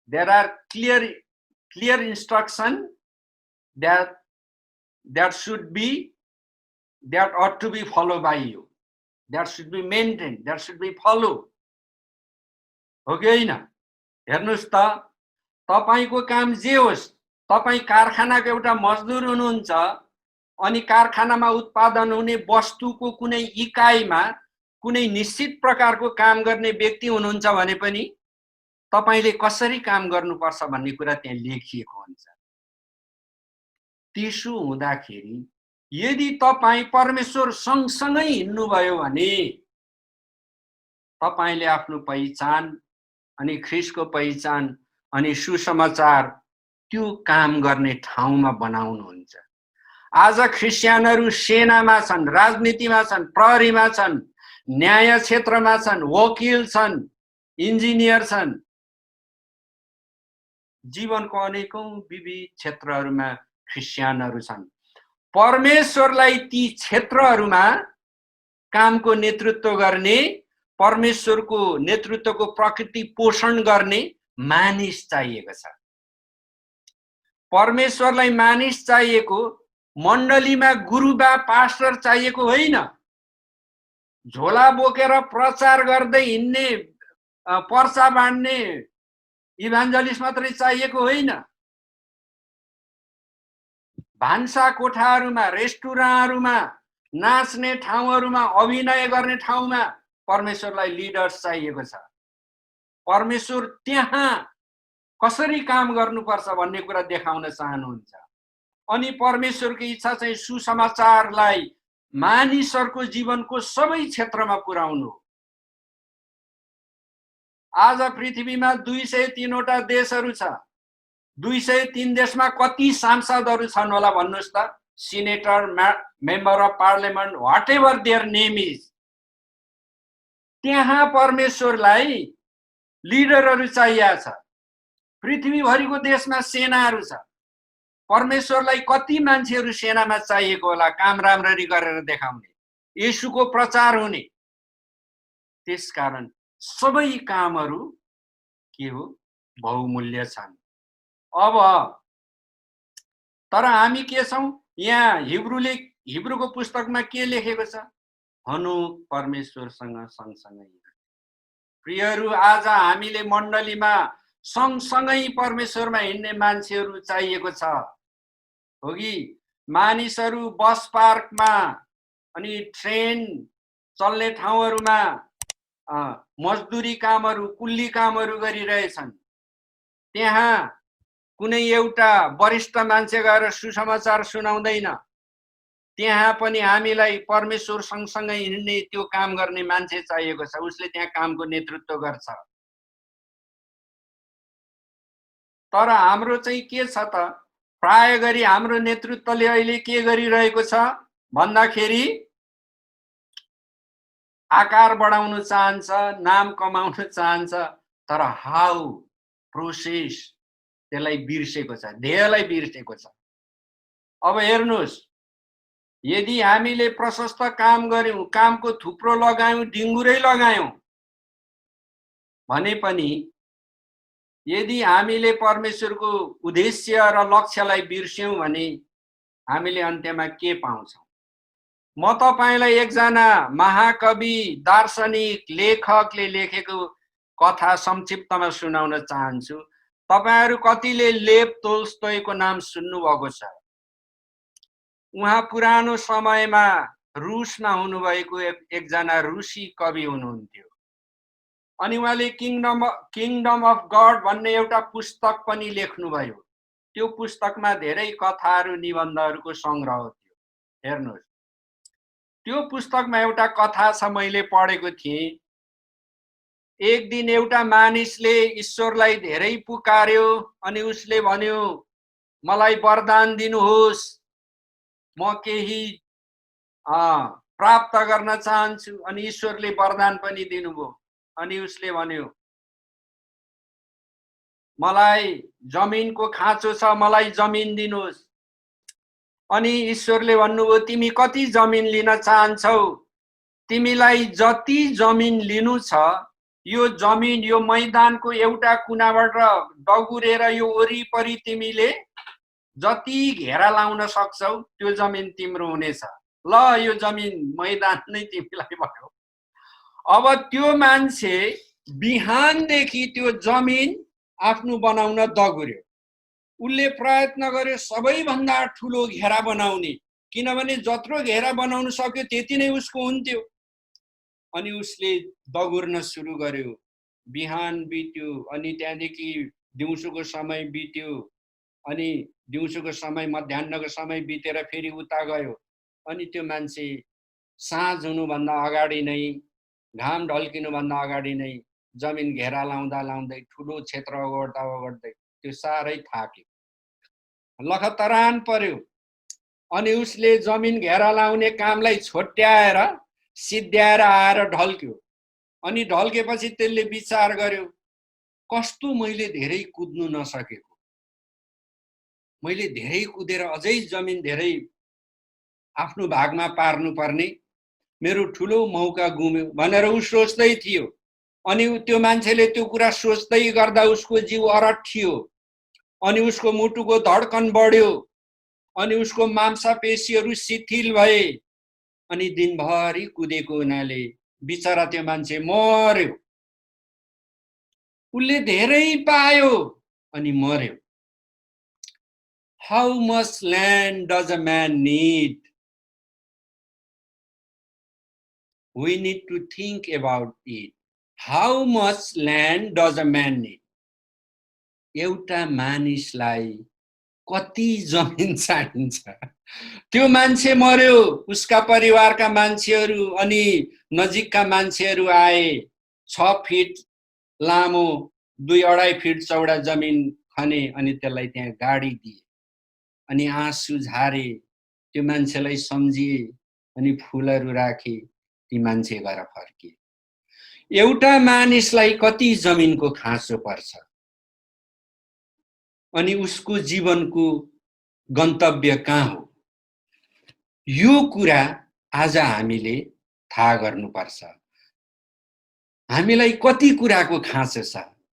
there are clear instruction that ought to be followed by you, that should be maintained, that should be followed. हो कि हैन? हेर्नुस् त, तपाईको काम जे होस्, तपाई कारखानाको एउटा मजदुर हुनुहुन्छ अनि कारखानामा उत्पादन हुने वस्तुको कुनै इकाइमा कुनै निश्चित प्रकारको काम गर्ने व्यक्ति हुनुहुन्छ भने पनि तपाईले कसरी काम गर्नुपर्छ भन्ने कुरा त्यहाँ लेखिएको हुन्छ। त्यसो हुँदाखेरि यदि तपाई परमेश्वर सँगसँगै हिँड्नुभयो भने तपाईले आफ्नो पहिचान अनि ख्रीष्टको पहिचान अनि सुसमाचार त्यो काम गर्ने ठाउँमा बनाउनुहुन्छ। आज क्रिस्चियनहरू सेनामा छन्, राजनीतिमा छन्, प्रहरीमा छन्, न्याय क्षेत्रमा छन्, वकिल छन्, इन्जिनियर छन्, जीवनको अनेकौं विविध क्षेत्रहरूमा क्रिस्चियनहरू छन्। परमेश्वरलाई ती क्षेत्रहरूमा कामको नेतृत्व गर्ने, परमेश्वरको नेतृत्वको प्रकृति पोषण गर्ने मानिस चाहिएको छ। परमेश्वरलाई मानिस चाहिएको, मण्डलीमा गुरुबा पास्टर चाहिएको होइन। झोला बोकेर प्रचार गर्दै हिँड्ने, पर्चा बाँड्ने इभान्जलिस्ट मात्रै चाहिएको होइन। भान्सा कोठाहरूमा, रेस्टुरेन्टहरूमा, नाच्ने ठाउँहरूमा, अभिनय गर्ने ठाउँमा परमेश्वरलाई लिडर्स चाहिएको छ। परमेश्वर त्यहाँ कसरी काम गर्नुपर्छ भन्ने कुरा देखाउन चाहनुहुन्छ। अनि परमेश्वरको इच्छा चाहिँ सुसमाचारलाई मानिसहरूको जीवनको सबै क्षेत्रमा पुर्याउनु। आज पृथ्वीमा 203 वटा देशहरू छ। 203 देशमा कति सांसदहरू छन् होला भन्नुस् त? Senator, member of parliament, whatever their name is. त्यहाँ परमेश्वरलाई लिडरहरू चाहिएको छ। पृथ्वीभरिको देशमा सेनाहरू छ। परमेश्वरलाई कति मान्छेहरू सेनामा चाहिएको होला काम राम्ररी गरेर देखाउने, येशूको प्रचार हुने। त्यसकारण सबै कामहरू के हो? बहुमूल्य छन्। अब तर हामी के छौं? यहाँ हिब्रूको पुस्तकमा के लेखेको छ? हनोक परमेश्वरसँग सँगसँगै। प्रियहरू, आज हामीले मण्डलीमा सँगसँगै परमेश्वरमा हिँड्ने मान्छेहरू चाहिएको छ। हो कि? मानिसहरू बस पार्कमा अनि ट्रेन चल्ने ठाउँहरूमा मजदुरी कामहरू, कुल्ली कामहरू गरिरहेछन्। त्यहाँ कुनै एउटा वरिष्ठ मान्छे गएर सुसमाचार सुनाउँदैन। त्यहाँ पनि हामीलाई परमेश्वर सँगसँगै हिँड्ने, त्यो काम गर्ने मान्छे चाहिएको छ। उसले त्यहाँ कामको नेतृत्व गर्छ। तर हाम्रो चाहिँ के छ त? प्राय गरी हाम्रो नेतृत्वले अहिले के गरिरहेको छ भन्दाखेरि आकार बढाउन चाहन्छ, नाम कमाउन चाहन्छ, तर हाउ प्रोसेस त्यसलाई बिर्सेको छ, ध्येयलाई बिर्सेको छ। अब हेर्नुस्, यदि हामीले प्रशस्त काम गर्यौं, कामको थुप्रो लगायौं, डिङ्गुरै लगायौं भने पनि यदि हामीले परमेश्वरको उद्देश्य र लक्ष्यलाई बिर्स्यौं भने हामीले अन्त्यमा के पाउँछौं? म तपाईलाई एकजना महाकवि, दार्शनिक, लेखकले लेखेको कथा संक्षिप्तमा सुनाउन चाहन्छु। तपाईहरु कतिले लेव तोल्स्टोयको नाम सुन्नुभएको छ? उहाँ पुरानो समयमा रुसमा हुनुभएको एकजना रुसी कवि हुनुहुन्थ्यो। अनि उहाँले किङडम अफ गड भन्ने एउटा पुस्तक पनि लेख्नुभयो। त्यो पुस्तकमा धेरै कथाहरू, निबन्धहरूको संग्रह थियो। हेर्नुहोस्, त्यो पुस्तकमा एउटा कथा छ, मैले पढेको थिएँ। एक दिन एउटा मानिसले ईश्वरलाई धेरै पुकार्यो अनि उसले भन्यो, मलाई वरदान दिनुहोस्, म केही प्राप्त गर्न चाहन्छु। अनि ईश्वरले वरदान पनि दिनुभयो। अनि उसले भन्यो, मलाई जमिनको खाँचो छ, मलाई जमिन दिनुहोस्। अनि ईश्वरले भन्नुभयो, तिमी कति जमिन लिन चाहन्छौ? तिमीलाई जति जमिन लिनु छ, यो जमिन, यो मैदानको एउटा कुनाबाट दगुरेर यो वरिपरि तिमीले जति घेरा लाउन सक्छौ, त्यो जमिन तिम्रो हुनेछ। ल, यो जमिन, मैदान नै तिमीलाई भयो। अब त्यो मान्छे बिहानदेखि त्यो जमिन आफ्नो बनाउन दगुर्यो। उसले प्रयत्न गर्यो सबैभन्दा ठुलो घेरा बनाउने, किनभने जत्रो घेरा बनाउन सक्यो त्यति नै उसको हुन्थ्यो। अनि उसले दगुर्न सुरु गर्यो। बिहान बित्यो, अनि त्यहाँदेखि दिउँसोको समय बित्यो, अनि दिउँसोको समय, मध्याह्नको समय बितेर फेरि उता गयो। अनि त्यो मान्छे साँझ हुनुभन्दा अगाडि नै, घाम ढल्किनुभन्दा अगाडि नै जमिन घेरा लाउँदा लाउँदै ठुलो क्षेत्र ओगट्दै त्यो साह्रै थाक्यो, लखतरान पर्यो। अनि उसले जमिन घेरा लाउने कामलाई छोट्याएर सिद्ध्याएर आएर ढल्क्यो। अनि ढल्केपछि त्यसले विचार गर्यो, कस्तो मैले धेरै कुद्नु नसकेको, मैले धेरै कुदेर अझै जमिन धेरै आफ्नो भागमा पार्नु पर्ने, मेरो ठुलो मौका गुम्यो भनेर उ सोच्दै थियो। अनि त्यो मान्छेले त्यो कुरा सोच्दै गर्दा उसको जिउ अरठियो, अनि उसको मुटुको धड्कन बढ्यो, अनि उसको मांसपेशीहरू शिथिल भए। अनि दिनभरि कुदेको हुनाले बिचरा त्यो मान्छे मर्यो। उसले धेरै पायो अनि मर्यो। How much land does a man need? We need to think about it. How much land does a man need? एउटा मानिसलाई कति जमिन चाहिन्छ? त्यो मान्छे मर्यो, उसका परिवारका मान्छेहरू अनि नजिकका मान्छेहरू आए। 6 फिट लामो, 2-2.5 फिट चौडा जमिन खने अनि त्यसलाई त्यहाँ गाडी दिए। अनि आँसु झारे, त्यो मान्छेलाई सम्झिए, अनि फुलहरू राखे। ती मान्छे घर फर्किए। एउटा मानिसलाई कति जमिनको खाँचो पर्छ अनि उसको जीवनको गन्तव्य कहाँ हो? यो कुरा आज हामीले थाहा गर्नुपर्छ। हामीलाई कति कुराको खाँचो छ,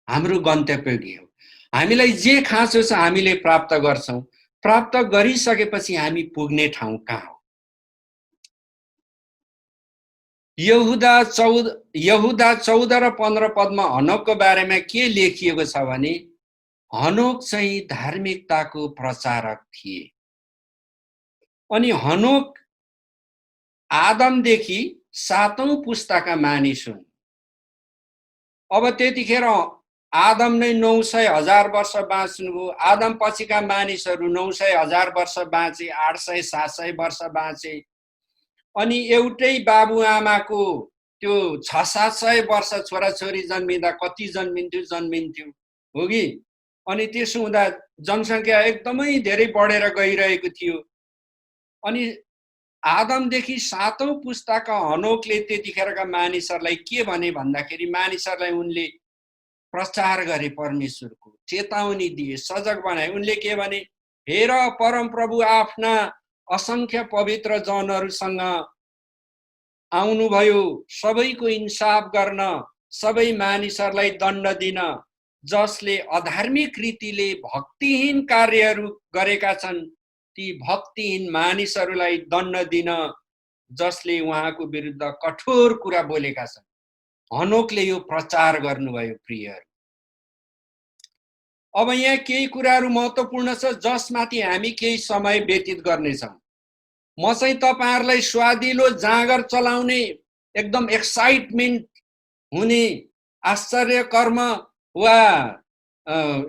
हाम्रो गन्तव्य के हो? हामीलाई जे खाँचो छ हामीले प्राप्त गर्छौं। प्राप्त गरिसकेपछि हामी पुग्ने ठाउँ कहाँ हो? यहुदा 14 र 15 पदमा हनोकको बारेमा के लेखिएको छ भने, हनोक चाहिँ धार्मिकताको प्रचारक थिए। अनि हनोक आदमदेखि 7औं पुस्ताका मानिस हुन्। अब त्यतिखेर आदम नै 900,000 वर्ष बाँच्नुभयो। आदम पछिका मानिसहरू 900,000 वर्ष बाँचे, 800-700 वर्ष बाँचे। अनि एउटै बाबुआमाको त्यो 600-700 वर्ष छोराछोरी जन्मिँदा कति जन्मिन्थ्यो हो कि? अनि त्यसो हुँदा जनसङ्ख्या एकदमै धेरै बढेर गइरहेको थियो। अनि आदमदेखि 7औं पुस्ताका हनोकले त्यतिखेरका मानिसहरूलाई के भने भन्दाखेरि, मानिसहरूलाई उनले प्रचार गरे, परमेश्वरको चेतावनी दिए, सजग बनाए। उनले के भने, हेर परमप्रभु आफ्ना असंख्य पवित्र जनहरूसँग आउनुभयो सबैको इन्साफ गर्न, सबै मानिसहरूलाई दण्ड दिन, जसले अधार्मिक रीतिले भक्तिहीन कार्यहरू गरेका छन् ती भक्तिहीन मानिसहरूलाई दण्ड दिन जसले उहाँको विरुद्ध कठोर कुरा बोलेका छन्। हनोकले यो प्रचार गर्नुभयो प्रियहरू। अब यहाँ केही कुराहरू महत्त्वपूर्ण छ जसमाथि हामी केही समय व्यतीत गर्नेछौँ। म चाहिँ तपाईहरुलाई स्वादिलो जाँगर चलाउने एकदम एक्साइटमेन्ट हुने आश्चर्य कर्म वा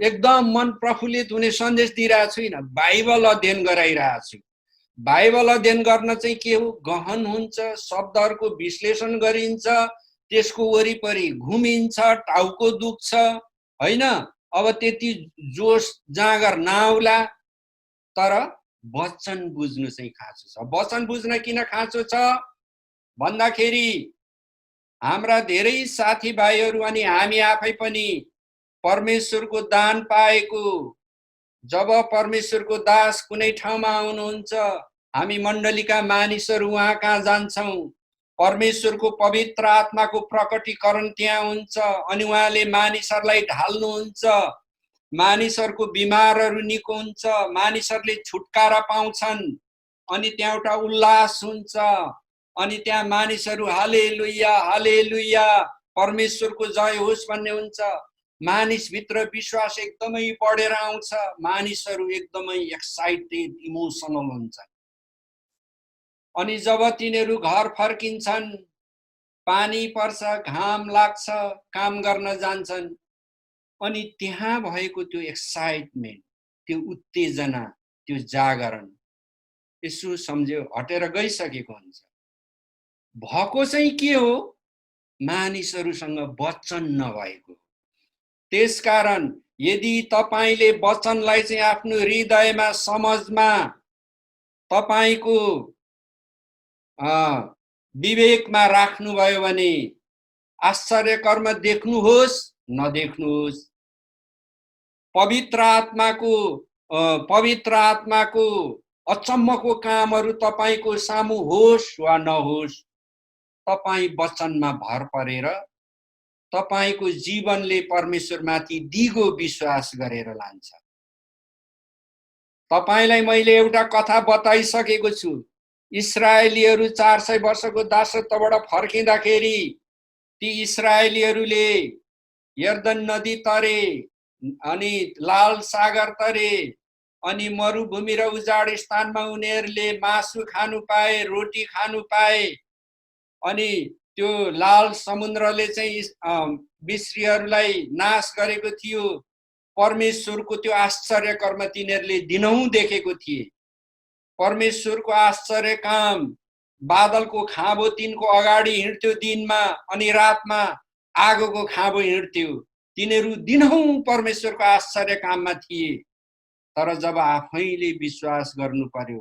एकदम मन प्रफुल्लित हुने सन्देश दिइरहेको छुइनँ, बाइबल अध्ययन गराइरहेको छु। बाइबल अध्ययन गर्न चाहिँ के हो, गहन हुन्छ, शब्दहरूको विश्लेषण गरिन्छ, त्यसको वरिपरि घुमिन्छ, टाउको दुख्छ हैन। अब त्यति जोस जाँगर नआउला, तर वचन बुझ्नु चाहिँ खाँचो छ। वचन बुझ्न किन खाँचो छ भन्दाखेरि हाम्रा धेरै साथीभाइहरू अनि हामी आफै पनि परमेश्वरको दान पाएको, जब परमेश्वरको दास कुनै ठाउँमा आउनुहुन्छ, हामी मण्डलीका मानिसहरू उहाँ कहाँ जान्छौँ, परमेश्वरको पवित्र आत्माको प्रकटीकरण त्यहाँ हुन्छ अनि उहाँले मानिसहरूलाई ढाल्नुहुन्छ, मानिसहरूको बिमारहरू निको हुन्छ, मानिसहरूले छुटकारा पाउँछन् अनि त्यहाँ एउटा उल्लास हुन्छ अनि त्यहाँ मानिसहरू हालेलुया हालेलुया परमेश्वरको जय होस् भन्ने हुन्छ। मानिसभित्र विश्वास एकदमै बढेर आउँछ, मानिसहरू एकदमै एक्साइटेड इमोसनल हुन्छन्। अनि जब तिनीहरू घर फर्किन्छन्, पानी पर्छ, घाम लाग्छ, काम गर्न जान्छन्, अनि त्यहाँ भएको त्यो एक्साइटमेन्ट, त्यो उत्तेजना, त्यो जागरण यसो सम्झ्यो हटेर गइसकेको हुन्छ। भएको चाहिँ के हो, मानिसहरूसँग वचन नभएको। त्यसकारण यदि तपाईले वचनलाई चाहिँ आफ्नो हृदयमा समझमा तपाईको विवेकमा राख्नुभयो भने आश्चर्य कर्म देख्नुहोस् नदेख्नुहोस्, पवित्र आत्माको अचम्मको कामहरू तपाईको सामु होस् वा नहोस्, तपाई वचनमा भर परेर तपाईको जीवनले परमेश्वरमाथि दिगो विश्वास गरेर लान्छ। तपाईलाई मैले एउटा कथा बताइसकेको छु। इस्राएलीहरू 400 वर्षको दासत्वबाट फर्किँदाखेरि ती इस्राएलीहरूले यर्दन नदी तरे अनि लाल सागर तरे अनि मरुभूमि र उजाड स्थानमा उनीहरूले मासु खानु पाए, रोटी खानु पाए अनि त्यो लाल समुद्रले चाहिँ मिस्रीहरूलाई नाश गरेको थियो। परमेश्वरको त्यो आश्चर्य कर्म तिनीहरूले दिनहुँ देखेको थिए। परमेश्वरको आश्चर्य काम, बादलको खाँबो तिनको अगाडि हिँड्थ्यो दिनमा अनि रातमा आगोको खाँबो हिँड्थ्यो। तिनीहरू दिनहुँ परमेश्वरको आश्चर्य काममा थिए। तर जब आफैले विश्वास गर्नु पर्यो,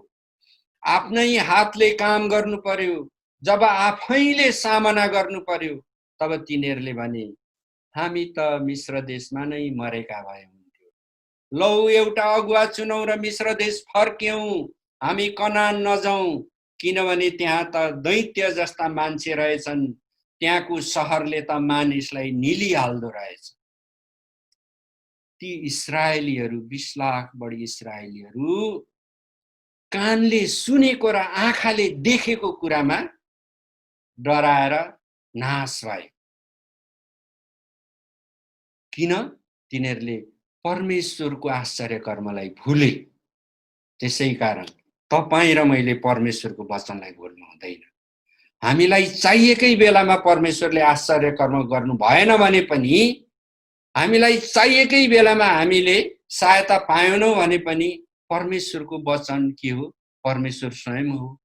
आफ्नै हातले काम गर्नु पर्यो, जब आफैले सामना गर्नु पर्यो, तब तिनीहरूले भने हामी त मिश्र देशमा नै मरेका भए हुन्थ्यो। लौ एउटा अगुवा चुनौ र मिश्र देश फर्क्यौं, हामी कनान नजाउँ, किनभने त्यहाँ त दैत्य जस्ता मान्छे रहेछन्, त्यहाँको शहरले त मानिसलाई निलिहाल्दो रहेछ। ती इस्राएलीहरू 20 लाख बढी इस्राएलीहरू कानले सुनेको र आँखाले देखेको कुरामा डराएर नाश भए। किन? तिनीहरूले परमेश्वरको आश्चर्य कर्मलाई भुले। त्यसैकारण तपाई र मैले परमेश्वरको वचनलाई भुल्नु हुँदैन। हामीलाई चाहिएकै बेलामा परमेश्वरले आश्चर्य कर्म गर्नु भएन भने पनि, हामीलाई चाहिएकै बेलामा हामीले सहायता पाएनौं भने पनि परमेश्वरको वचन के हो? परमेश्वर स्वयं हो।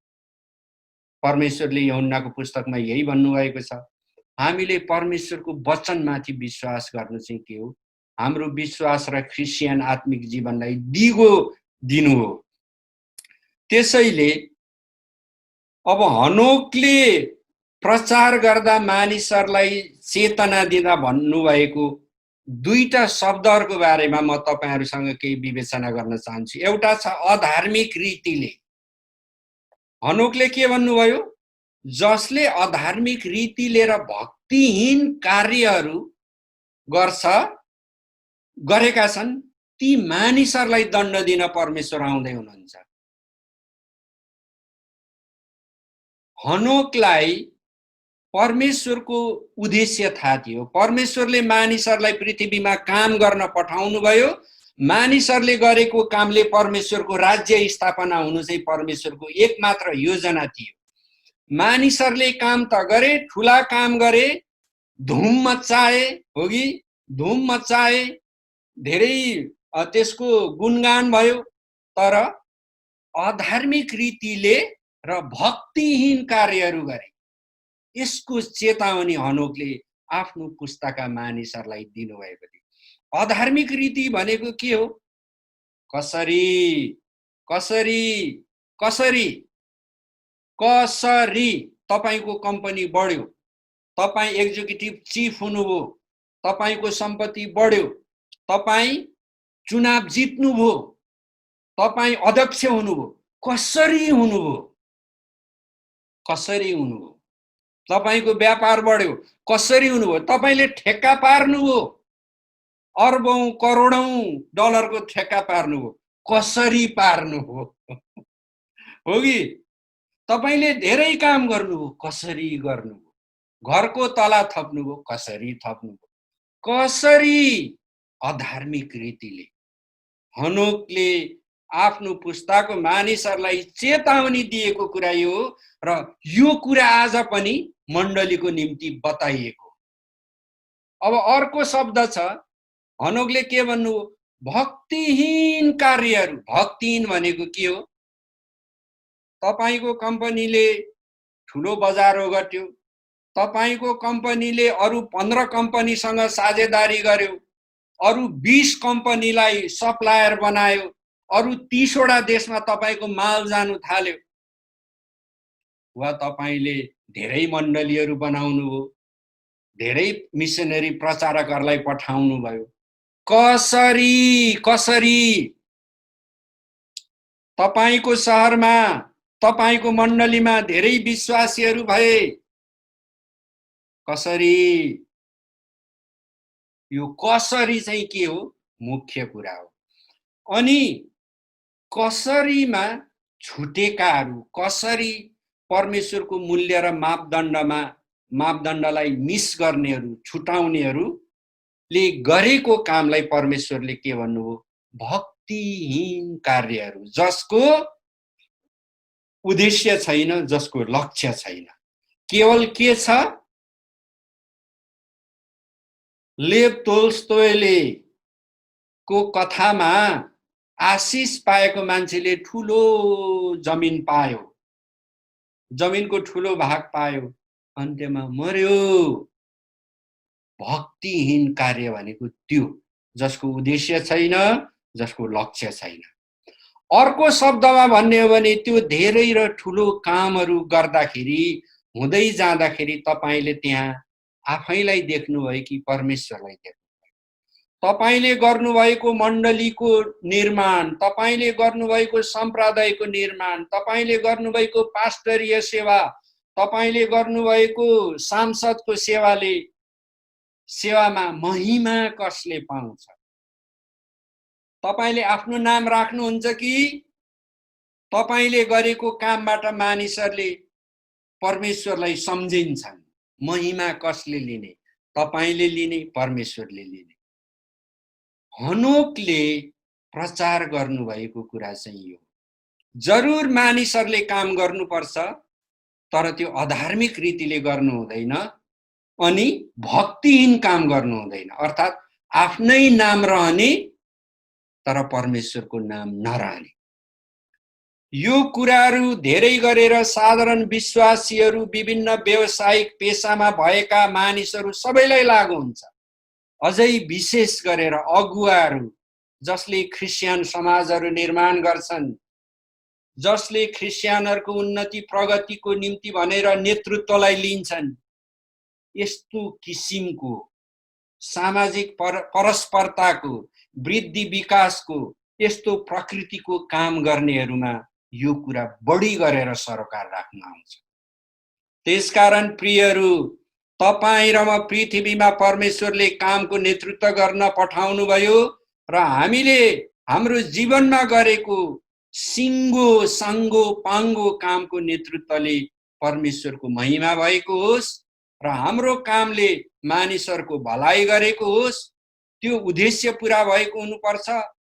परमेश्वरले यूहन्नाको पुस्तकमा यही भन्नुभएको छ। हामीले परमेश्वरको वचनमाथि विश्वास गर्नु चाहिँ के हो? हाम्रो विश्वास र ख्रिस्टियन आत्मिक जीवनलाई दिगो दिनु हो। त्यसैले अब हनोकले प्रचार गर्दा मानिसहरूलाई चेतना दिँदा भन्नुभएको दुईटा शब्दहरूको बारेमा म तपाईहरुसँग केही विवेचना गर्न चाहन्छु। एउटा छ अधार्मिक रीतिले। हनोकले के भन्नुभयो? जसले अधार्मिक रीतिले र भक्तिहीन कार्यहरू गर्छ गरेका छन् ती मानिसहरूलाई दण्ड दिन परमेश्वर आउँदै हुनुहुन्छ। हनोकलाई परमेश्वरको उद्देश्य थाहा थियो। परमेश्वरले मानिसहरूलाई पृथ्वीमा काम गर्न पठाउनु भयो। मानिसहरूले गरेको कामले परमेश्वरको राज्य स्थापना हुनु चाहिँ परमेश्वरको एकमात्र योजना थियो। मानिसहरूले काम त गरे, ठुला काम गरे, धुम मचाए, हो कि धुम मचाए, धेरै त्यसको गुणगान भयो, तर अधार्मिक रीतिले र भक्तिहीन कार्यहरू गरे। यसको चेतावनी हनोकले आफ्नो पुस्ताका मानिसहरूलाई दिनुभएको थियो। अधार्मिक रीति भनेको के हो? कसरी कसरी कसरी कसरी तपाईको कम्पनी बढ्यो, तपाई एक्जिक्युटिभ चिफ हुनुभयो, तपाईको सम्पत्ति बढ्यो, तपाई चुनाव जित्नुभयो, तपाई अध्यक्ष हुनुभयो, कसरी हुनुभयो? कसरी हुनुभयो? तपाईको व्यापार बढ्यो, कसरी हुनुभयो? तपाईले ठेक्का पार्नुभयो, अर्बौं करोडौं डलरको ठेक्का पार्नुभयो, कसरी पार्नुभयो? हो कि? तपाईले धेरै काम गर्नुभयो, कसरी गर्नुभयो? घरको तला थप्नुभयो, कसरी थप्नुभयो? कसरी? अधार्मिक रीतिले। हनोकले आफ्नो पुस्ताको मानिसहरूलाई चेतावनी दिएको कुरा यो हो, र यो कुरा आज पनि मण्डलीको निम्ति बताइएको। अब अर्को शब्द छ, हनोकले के भन्नु? भक्तिहीन कार्यहरू। भक्तिहीन भनेको के हो? तपाईको कम्पनीले ठुलो बजार ओगट्यो, तपाईको कम्पनीले अरु 15 कम्पनीसँग साझेदारी गर्यो, अरु 20 कम्पनीलाई सप्लायर बनायो, अरु 30 वटा देशमा तपाईको माल जानु थाल्यो, वा तपाईले धेरै मण्डलीहरू बनाउनु हो, धेरै मिसनरी प्रचारकहरूलाई पठाउनु भयो। कसरी कसरी? तपाईको शहरमा, तपाईको मण्डलीमा धेरै विश्वासीहरू भए, कसरी? यो कसरी चाहिँ के हो? मुख्य कुरा हो। अनि कसरीमा छुटेकाहरू, कसरी परमेश्वरको मूल्य र मापदण्डलाई मिस गर्नेहरू, छुटाउनेहरूले गरेको कामलाई परमेश्वरले के भन्नुभयो? भक्तिहीन कार्यहरू, जसको उद्देश्य छैन, जसको लक्ष्य छैन। केवल के छ? लेव तोल्स्तोयले को कथामा आशिष पाएको मान्छेले ठुलो जमिन पायो, जमिनको ठुलो भाग पायो, अन्त्यमा मर्यो। भक्तिहीन कार्य भनेको त्यो, जसको उद्देश्य छैन, जसको लक्ष्य छैन। अर्को शब्दमा भन्ने हो भने त्यो धेरै र ठुलो कामहरू गर्दाखेरि, हुँदै जाँदाखेरि तपाईले त्यहाँ आफैलाई देख्नुभयो कि परमेश्वरलाई देख्नुभयो? तपाईले गर्नुभएको मण्डलीको निर्माण, तपाईले गर्नुभएको सम्प्रदायको निर्माण, तपाईले गर्नुभएको पास्टरीय सेवा, तपाईले गर्नुभएको सांसदको सेवामा महिमा कसले पाउँछ? तपाईले आफ्नो नाम राख्नुहुन्छ कि तपाईले गरेको कामबाट मानिसहरूले परमेश्वरलाई सम्झिन्छन्? महिमा कसले लिने? तपाईले लिने, परमेश्वरले लिने। हनोकले प्रचार गर्नुभएको कुरा चाहिँ यो, जरुर मानिसहरूले काम गर्नुपर्छ, तर त्यो अधार्मिक रीतिले गर्नु हुँदैन, अनि भक्तिहीन काम गर्नु हुँदैन। अर्थात् आफ्नै नाम रहने तर परमेश्वरको नाम नरहने। यो कुराहरू धेरै गरेर साधारण विश्वासीहरू, विभिन्न व्यावसायिक पेशामा भएका मानिसहरू सबैलाई लागू हुन्छ। अझै विशेष गरेर अगुवाहरू, जसले ख्रिस्चियन समाजहरू निर्माण गर्छन्, जसले ख्रिस्चियनहरूको उन्नति प्रगतिको निम्ति भनेर नेतृत्वलाई लिन्छन्, यस्तो किसिमको सामाजिक परस्परताको, वृद्धि विकासको, यस्तो प्रकृतिको काम गर्नेहरूमा यो कुरा बढी गरेर सरोकार राख्न आउँछ। त्यसकारण प्रियहरू, तपाईँ र म पृथ्वीमा परमेश्वरले कामको नेतृत्व गर्न पठाउनु भयो र हामीले हाम्रो जीवनमा गरेको सिङ्गो साङ्गो पाङ्गो कामको नेतृत्वले परमेश्वरको महिमा भएको होस् र हाम्रो कामले मानिसहरूको भलाइ गरेको होस्, त्यो उद्देश्य पूरा भएको हुनुपर्छ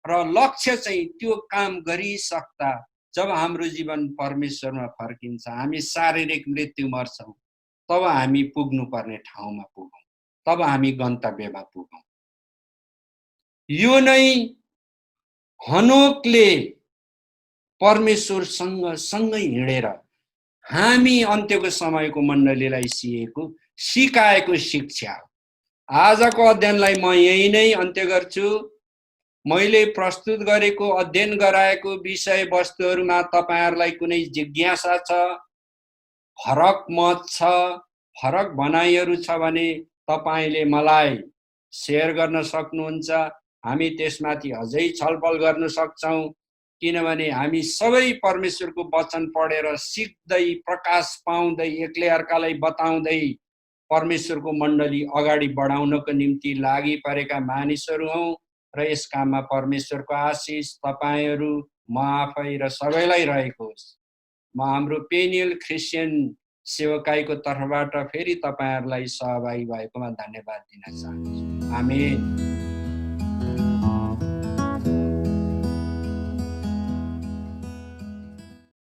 र लक्ष्य चाहिँ त्यो काम गरिसक्दा जब हाम्रो जीवन परमेश्वरमा फर्किन्छ, हामी शारीरिक मृत्यु मर्छौँ, तब हामी पुग्नुपर्ने ठाउँमा पुगौँ, तब हामी गन्तव्यमा पुगौँ। यो नै हनोकले परमेश्वरसँग सँगै हिँडेर हामी अन्त्यको समयको मण्डलीलाई सिकाएको शिक्षा हो। आजको अध्ययनलाई म यही नै अन्त्य गर्छु। मैले प्रस्तुत गरेको अध्ययन गराएको विषय वस्तुहरूमा तपाईहरुलाई कुनै जिज्ञासा छ, फरक मत छ, फरक भनाइहरू छ भने तपाईले मलाई शेयर गर्न सक्नुहुन्छ। हामी त्यसमाथि अझै छलफल गर्न सक्छौं, किनभने हामी सबै परमेश्वरको वचन पढेर सिक्दै प्रकाश पाउँदै एकले अर्कालाई बताउँदै परमेश्वरको मण्डली अगाडि बढाउनको निम्ति लागि परेका मानिसहरू हौं र यस काममा परमेश्वरको आशिष तपाईहरु, म आफै र सबैलाई रहेको होस्। म हाम्रो पेनियल क्रिस्चियन सेवकाईको तर्फबाट फेरि तपाईहरुलाई सहभागी भएकोमा धन्यवाद दिन चाहन्छु। आमेन।